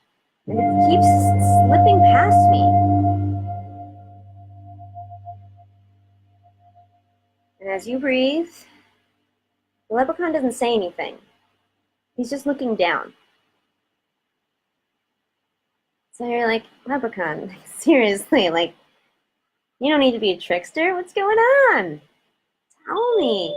and it keeps slipping past me. And as you breathe, the leprechaun doesn't say anything. He's just looking down. So you're like, Leprechaun, seriously, like, you don't need to be a trickster. What's going on? Tell me.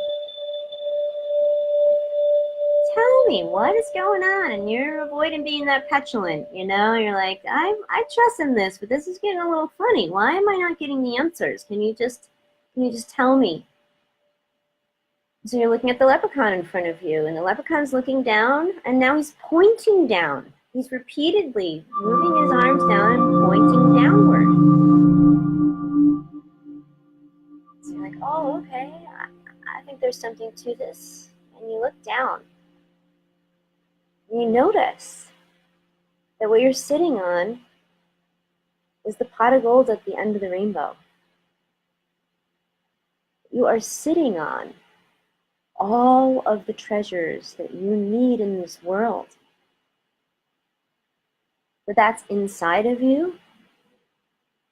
Tell me, what is going on? And you're avoiding being that petulant, you know? You're like, I trust in this, but this is getting a little funny. Why am I not getting the answers? Can you just tell me? So you're looking at the leprechaun in front of you, and the leprechaun's looking down, and now he's pointing down. He's repeatedly moving his arms down and pointing downward. So you're like, oh, okay, I think there's something to this. And you look down. And you notice that what you're sitting on is the pot of gold at the end of the rainbow. You are sitting on all of the treasures that you need in this world. But that's inside of you,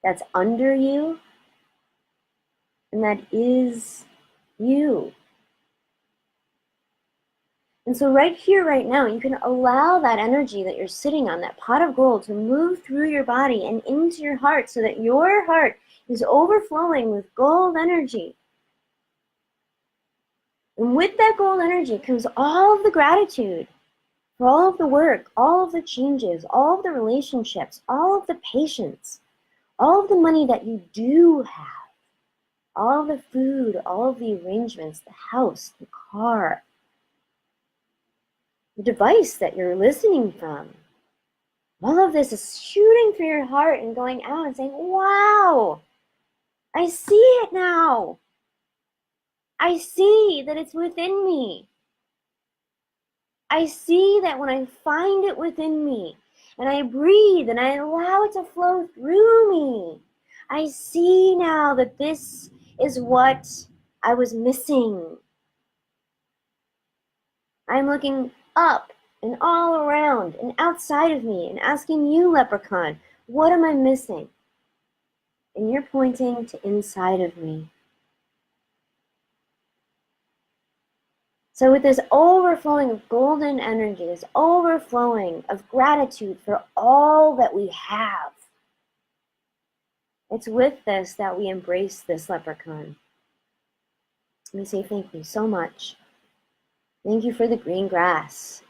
that's under you, and that is you. And so right here, right now, you can allow that energy that you're sitting on, that pot of gold, to move through your body and into your heart so that your heart is overflowing with gold energy. And with that gold energy comes all of the gratitude for all of the work, all of the changes, all of the relationships, all of the patience, all of the money that you do have, all of the food, all of the arrangements, the house, the car, the device that you're listening from. All of this is shooting through your heart and going out and saying, wow, I see it now. I see that it's within me. I see that when I find it within me and I breathe and I allow it to flow through me, I see now that this is what I was missing. I'm looking up and all around and outside of me and asking you, Leprechaun, what am I missing? And you're pointing to inside of me. So with this overflowing of golden energy, this overflowing of gratitude for all that we have, it's with this that we embrace this leprechaun. We say thank you so much. Thank you for the green grass.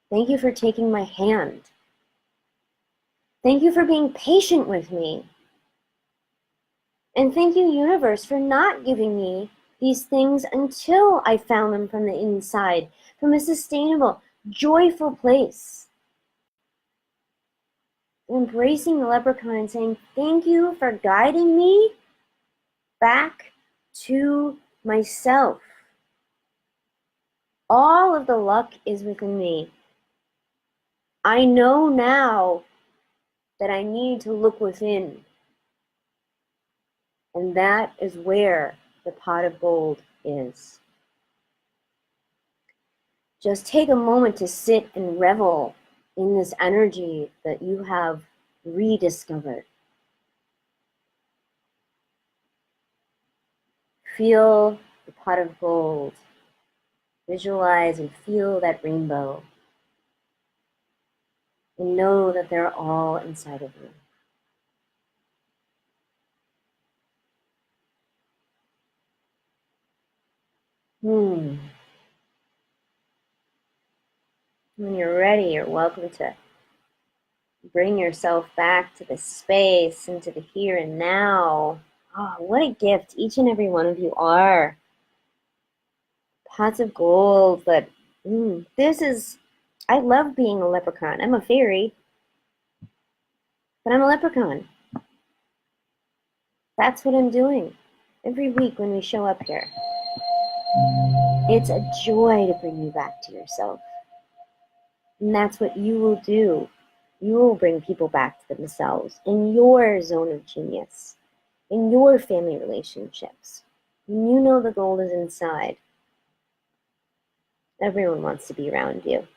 Thank you for taking my hand. Thank you for being patient with me. And thank you, universe, for not giving me these things until I found them from the inside, from a sustainable, joyful place. Embracing the leprechaun and saying, thank you for guiding me back to myself. All of the luck is within me. I know now that I need to look within. And that is where the pot of gold is. Just take a moment to sit and revel in this energy that you have rediscovered. Feel the pot of gold. Visualize and feel that rainbow. And know that they're all inside of you. When you're ready, you're welcome to bring yourself back to the space, into the here and now. Oh, what a gift each and every one of you are. Pots of gold that, I love being a leprechaun. I'm a fairy, but I'm a leprechaun. That's what I'm doing every week when we show up here. It's a joy to bring you back to yourself. And that's what you will do. You will bring people back to themselves in your zone of genius, in your family relationships. When you know the gold is inside, everyone wants to be around you.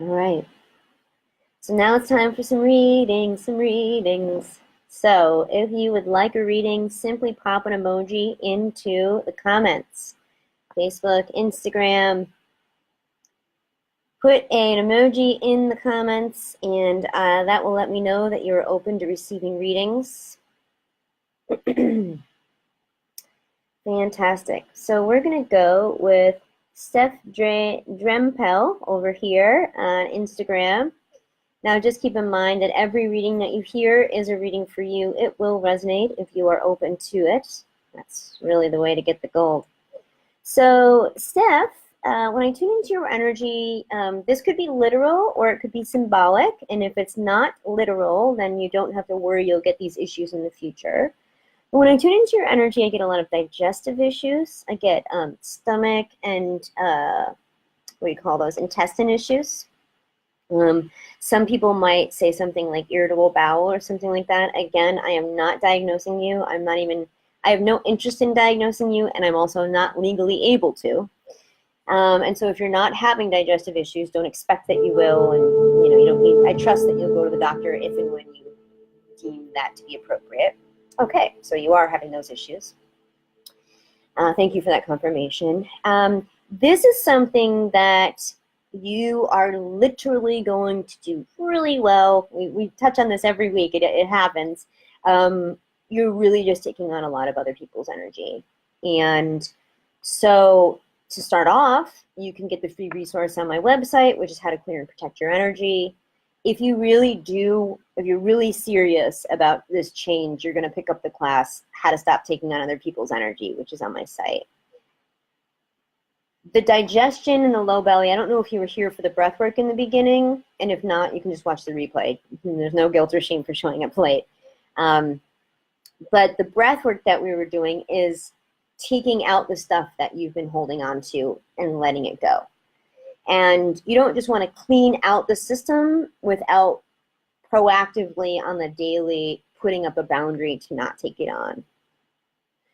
All right. So now it's time for some readings. So if you would like a reading, simply pop an emoji into the comments. Facebook, Instagram. Put an emoji in the comments, and that will let me know that you're open to receiving readings. Fantastic. So we're going to go with Steph Drempel over here on Instagram. Now just keep in mind that every reading that you hear is a reading for you. It will resonate if you are open to it. That's really the way to get the gold. So Steph, when I tune into your energy, this could be literal or it could be symbolic. And if it's not literal, then you don't have to worry you'll get these issues in the future. But when I tune into your energy, I get a lot of digestive issues. I get stomach and, what do you call those, intestine issues. Some people might say something like irritable bowel or something like that. Again, I am not diagnosing you. I have no interest in diagnosing you, and I'm also not legally able to. And so if you're not having digestive issues, don't expect that you will, and you don't need, I trust that you'll go to the doctor if and when you deem that to be appropriate. Okay, so you are having those issues. Thank you for that confirmation. This is something that you are literally going to do really well. We touch on this every week. It happens. You're really just taking on a lot of other people's energy. And so to start off, you can get the free resource on my website, which is how to clear and protect your energy. If you're really serious about this change, you're going to pick up the class, How to Stop Taking on Other People's Energy, which is on my site. The digestion and the low belly, I don't know if you were here for the breath work in the beginning, and if not, you can just watch the replay. There's no guilt or shame for showing up late. But the breath work that we were doing is taking out the stuff that you've been holding on to and letting it go. And you don't just want to clean out the system without proactively on the daily putting up a boundary to not take it on.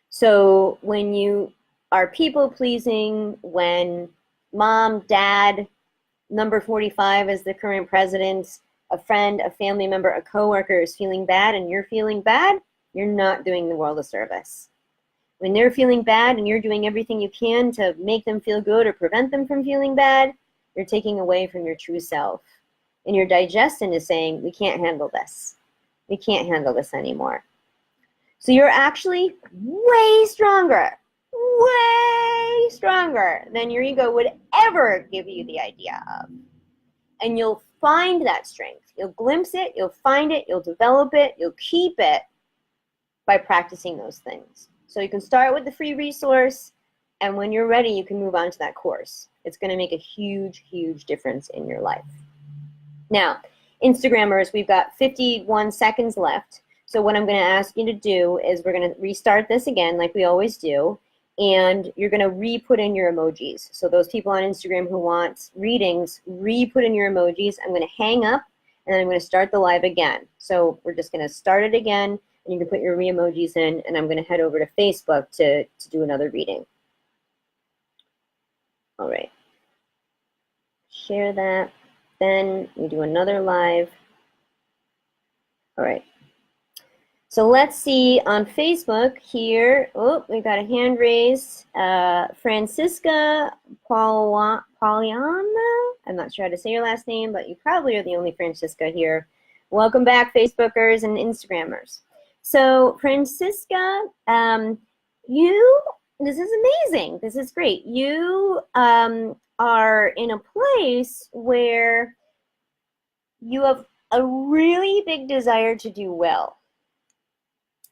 So when you are people pleasing, when mom, dad, number 45 is the current president, a friend, a family member, a coworker is feeling bad and you're feeling bad, you're not doing the world a service. When they're feeling bad and you're doing everything you can to make them feel good or prevent them from feeling bad, you're taking away from your true self. And your digestion is saying, we can't handle this. We can't handle this anymore. So you're actually way stronger than your ego would ever give you the idea of. And you'll find that strength. You'll glimpse it, you'll find it, you'll develop it, you'll keep it by practicing those things. So you can start with the free resource, and when you're ready, you can move on to that course. It's going to make a huge, huge difference in your life. Now, Instagrammers, we've got 51 seconds left. So what I'm going to ask you to do is we're going to restart this again like we always do, and you're going to re-put in your emojis. So those people on Instagram who want readings, re-put in your emojis. I'm going to hang up, and then I'm going to start the live again. So we're just going to start it again, and you can put your re-emojis in, and I'm going to head over to Facebook to do another reading. All right. Share that. Then we do another live. All right. So let's see on Facebook here. Oh, we got a hand raised. Francisca Pauliana. I'm not sure how to say your last name, but you probably are the only Francisca here. Welcome back, Facebookers and Instagrammers. So Francisca, this is amazing. This is great. You are in a place where you have a really big desire to do well.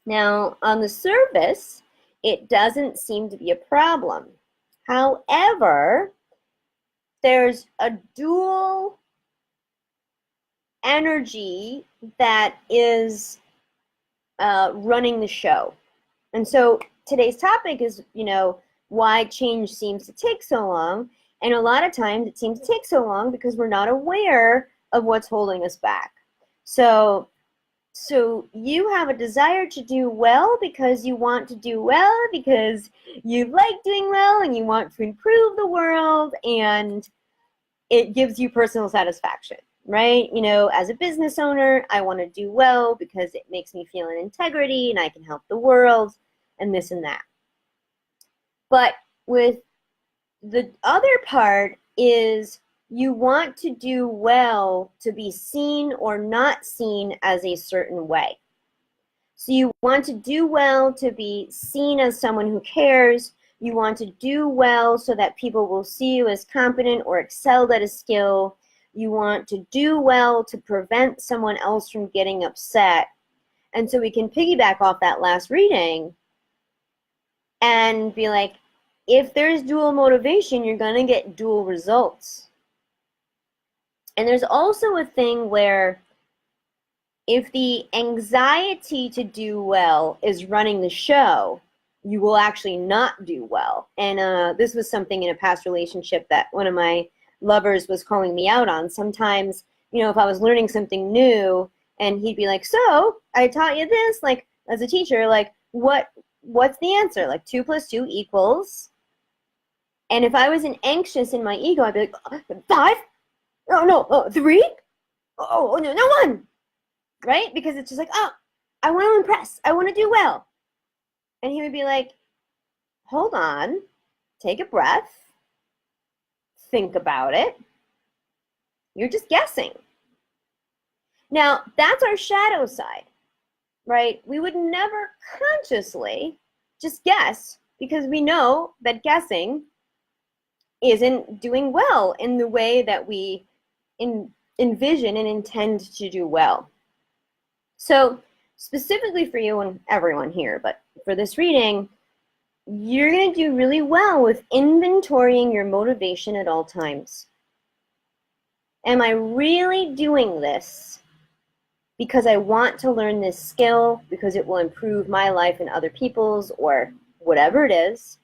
Now, on the surface, it doesn't seem to be a problem. However, there's a dual energy that is running the show. And so today's topic is, why change seems to take so long. And a lot of times it seems to take so long because we're not aware of what's holding us back. So you have a desire to do well because you want to do well, because you like doing well and you want to improve the world, and it gives you personal satisfaction, right? As a business owner, I want to do well because it makes me feel in integrity and I can help the world and this and that. But with the other part is you want to do well to be seen or not seen as a certain way. So you want to do well to be seen as someone who cares. You want to do well so that people will see you as competent or excelled at a skill. You want to do well to prevent someone else from getting upset. And so we can piggyback off that last reading and be like, if there's dual motivation, you're going to get dual results. And there's also a thing where if the anxiety to do well is running the show, you will actually not do well. And this was something in a past relationship that one of my lovers was calling me out on. Sometimes, if I was learning something new and he'd be like, so I taught you this, like as a teacher, like what's the answer? Like 2 + 2 equals. And if I wasn't anxious in my ego, I'd be like, 5? Oh, no, 3? Oh, no, 1. Right? Because it's just like, I want to impress. I want to do well. And he would be like, hold on, take a breath, think about it. You're just guessing. Now, that's our shadow side, right? We would never consciously just guess because we know that guessing isn't doing well in the way that we envision and intend to do well. So specifically for you and everyone here, but for this reading, you're going to do really well with inventorying your motivation at all times. Am I really doing this because I want to learn this skill, because it will improve my life and other people's, or whatever it is?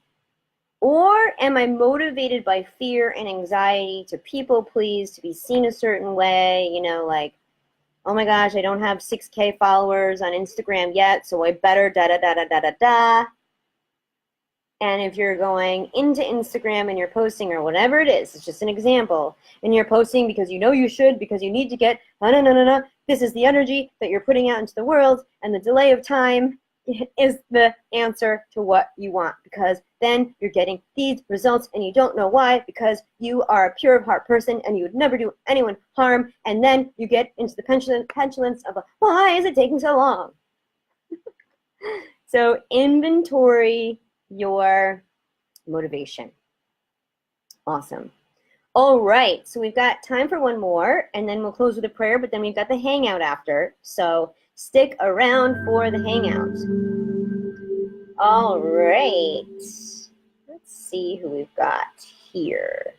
Or am I motivated by fear and anxiety to people please, to be seen a certain way, like, oh my gosh, I don't have 6K followers on Instagram yet, so I better da-da-da-da-da-da-da. And if you're going into Instagram and you're posting or whatever it is, it's just an example, and you're posting because you should, because you need to get, this is the energy that you're putting out into the world, and the delay of time is the answer to what you want, because then you're getting these results and you don't know why, because you are a pure of heart person and you would never do anyone harm, and then you get into the petulance of why is it taking so long? So inventory your motivation. Awesome. All right, so we've got time for one more, and then we'll close with a prayer, but then we've got the hangout after, so stick around for the hangout. All right, let's see who we've got here.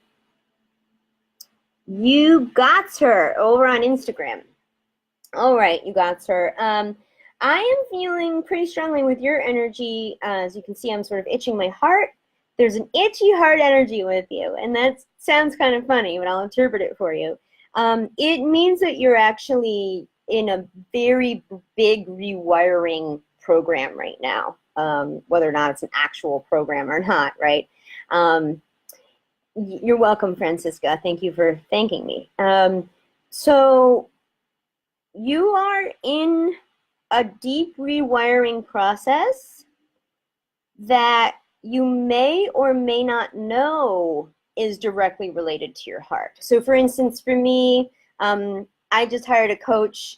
You got her over on Instagram. All right, you got her. I am feeling pretty strongly with your energy. As you can see, I'm sort of itching my heart. There's an itchy heart energy with you, and that sounds kind of funny, but I'll interpret it for you. It means that you're actually in a very big rewiring program right now, whether or not it's an actual program or not, right? You're welcome, Francisca. Thank you for thanking me. So you are in a deep rewiring process that you may or may not know is directly related to your heart. So for instance, for me, I just hired a coach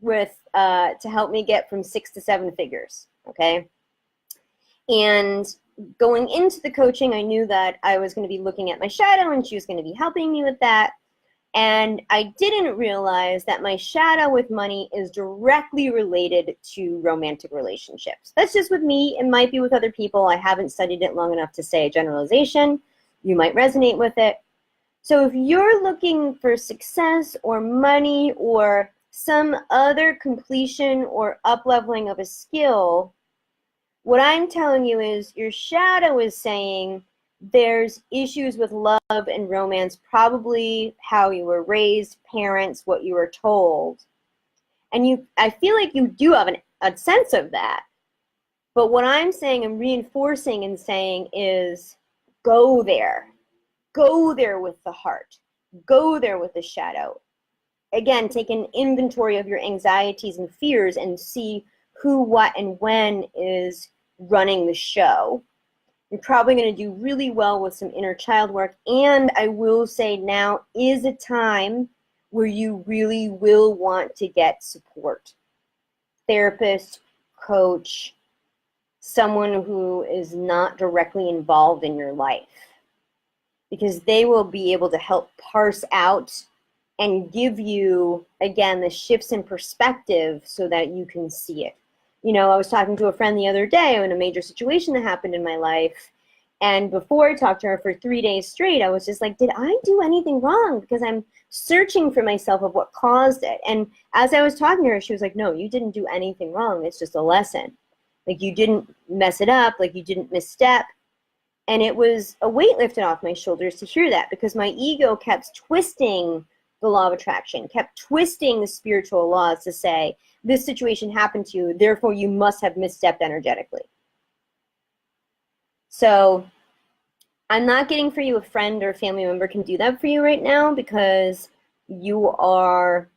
to help me get from 6 to 7 figures, okay? And going into the coaching, I knew that I was going to be looking at my shadow and she was going to be helping me with that. And I didn't realize that my shadow with money is directly related to romantic relationships. That's just with me. It might be with other people. I haven't studied it long enough to say a generalization. You might resonate with it. So if you're looking for success or money or some other completion or up-leveling of a skill, what I'm telling you is your shadow is saying there's issues with love and romance, probably how you were raised, parents, what you were told. And I feel like you do have a sense of that. But what I'm saying and reinforcing and saying is go there. Go there with the heart. Go there with the shadow. Again, take an inventory of your anxieties and fears and see who, what, and when is running the show. You're probably going to do really well with some inner child work. And I will say now is a time where you really will want to get support. Therapist, coach, someone who is not directly involved in your life. Because they will be able to help parse out and give you, again, the shifts in perspective so that you can see it. You know, I was talking to a friend the other day in a major situation that happened in my life. And before I talked to her for 3 days straight, I was just like, did I do anything wrong? Because I'm searching for myself of what caused it. And as I was talking to her, she was like, no, you didn't do anything wrong. It's just a lesson. Like you didn't mess it up, like you didn't misstep. And it was a weight lifted off my shoulders to hear that because my ego kept twisting the law of attraction, kept twisting the spiritual laws to say, this situation happened to you, therefore you must have misstepped energetically. So I'm not getting for you a friend or a family member can do that for you right now because you are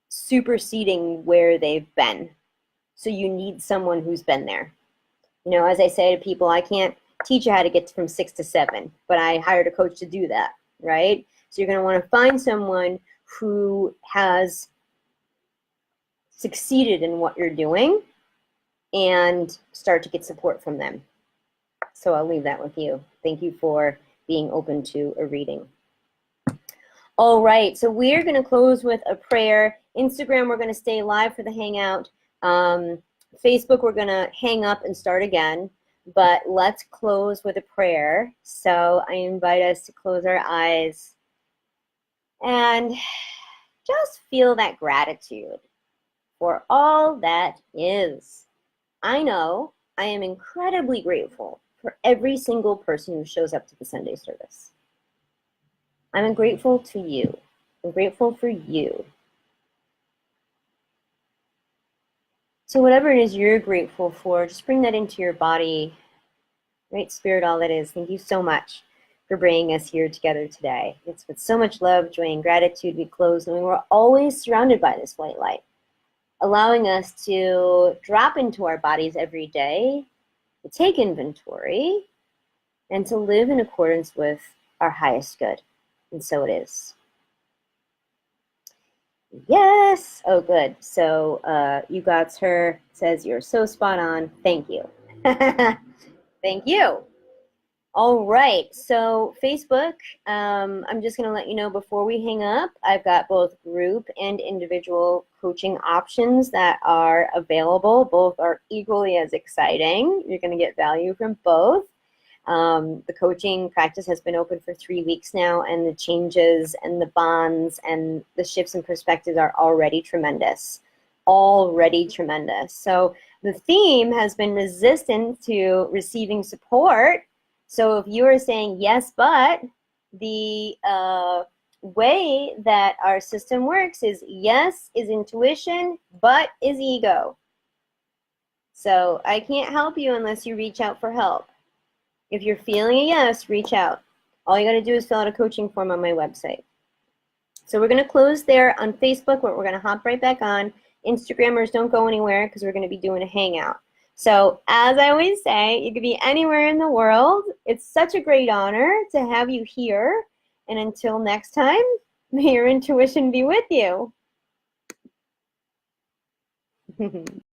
superseding where they've been. So you need someone who's been there. You know, as I say to people, I can't teach you how to get from 6 to 7, but I hired a coach to do that, right? So you're going to want to find someone who has succeeded in what you're doing and start to get support from them. So I'll leave that with you. Thank you for being open to a reading. All right, so we're going to close with a prayer. Instagram, we're going to stay live for the Hangout. Facebook, we're going to hang up and start again. But let's close with a prayer. So I invite us to close our eyes and just feel that gratitude for all that is. I know I am incredibly grateful for every single person who shows up to the Sunday service. I'm grateful to you. I'm grateful for you. So whatever it is you're grateful for, just bring that into your body. Right, Spirit, all that is. Thank you so much for bringing us here together today. It's with so much love, joy, and gratitude we close, knowing we're always surrounded by this white light, allowing us to drop into our bodies every day, to take inventory, and to live in accordance with our highest good. And so it is. Yes. Oh, good. So you got her, says you're so spot on. Thank you. Thank you. All right, so Facebook, I'm just going to let you know before we hang up, I've got both group and individual coaching options that are available. Both are equally as exciting. You're going to get value from both. The coaching practice has been open for 3 weeks now, and the changes and the bonds and the shifts in perspectives are already tremendous. Already tremendous. So the theme has been resistant to receiving support. So if you are saying yes, but the way that our system works is yes is intuition, but is ego. So I can't help you unless you reach out for help. If you're feeling a yes, reach out. All you got to do is fill out a coaching form on my website. So we're going to close there on Facebook, but we're going to hop right back on Instagrammers, don't go anywhere because we're going to be doing a hangout. So as I always say, you could be anywhere in the world. It's such a great honor to have you here. And until next time, may your intuition be with you.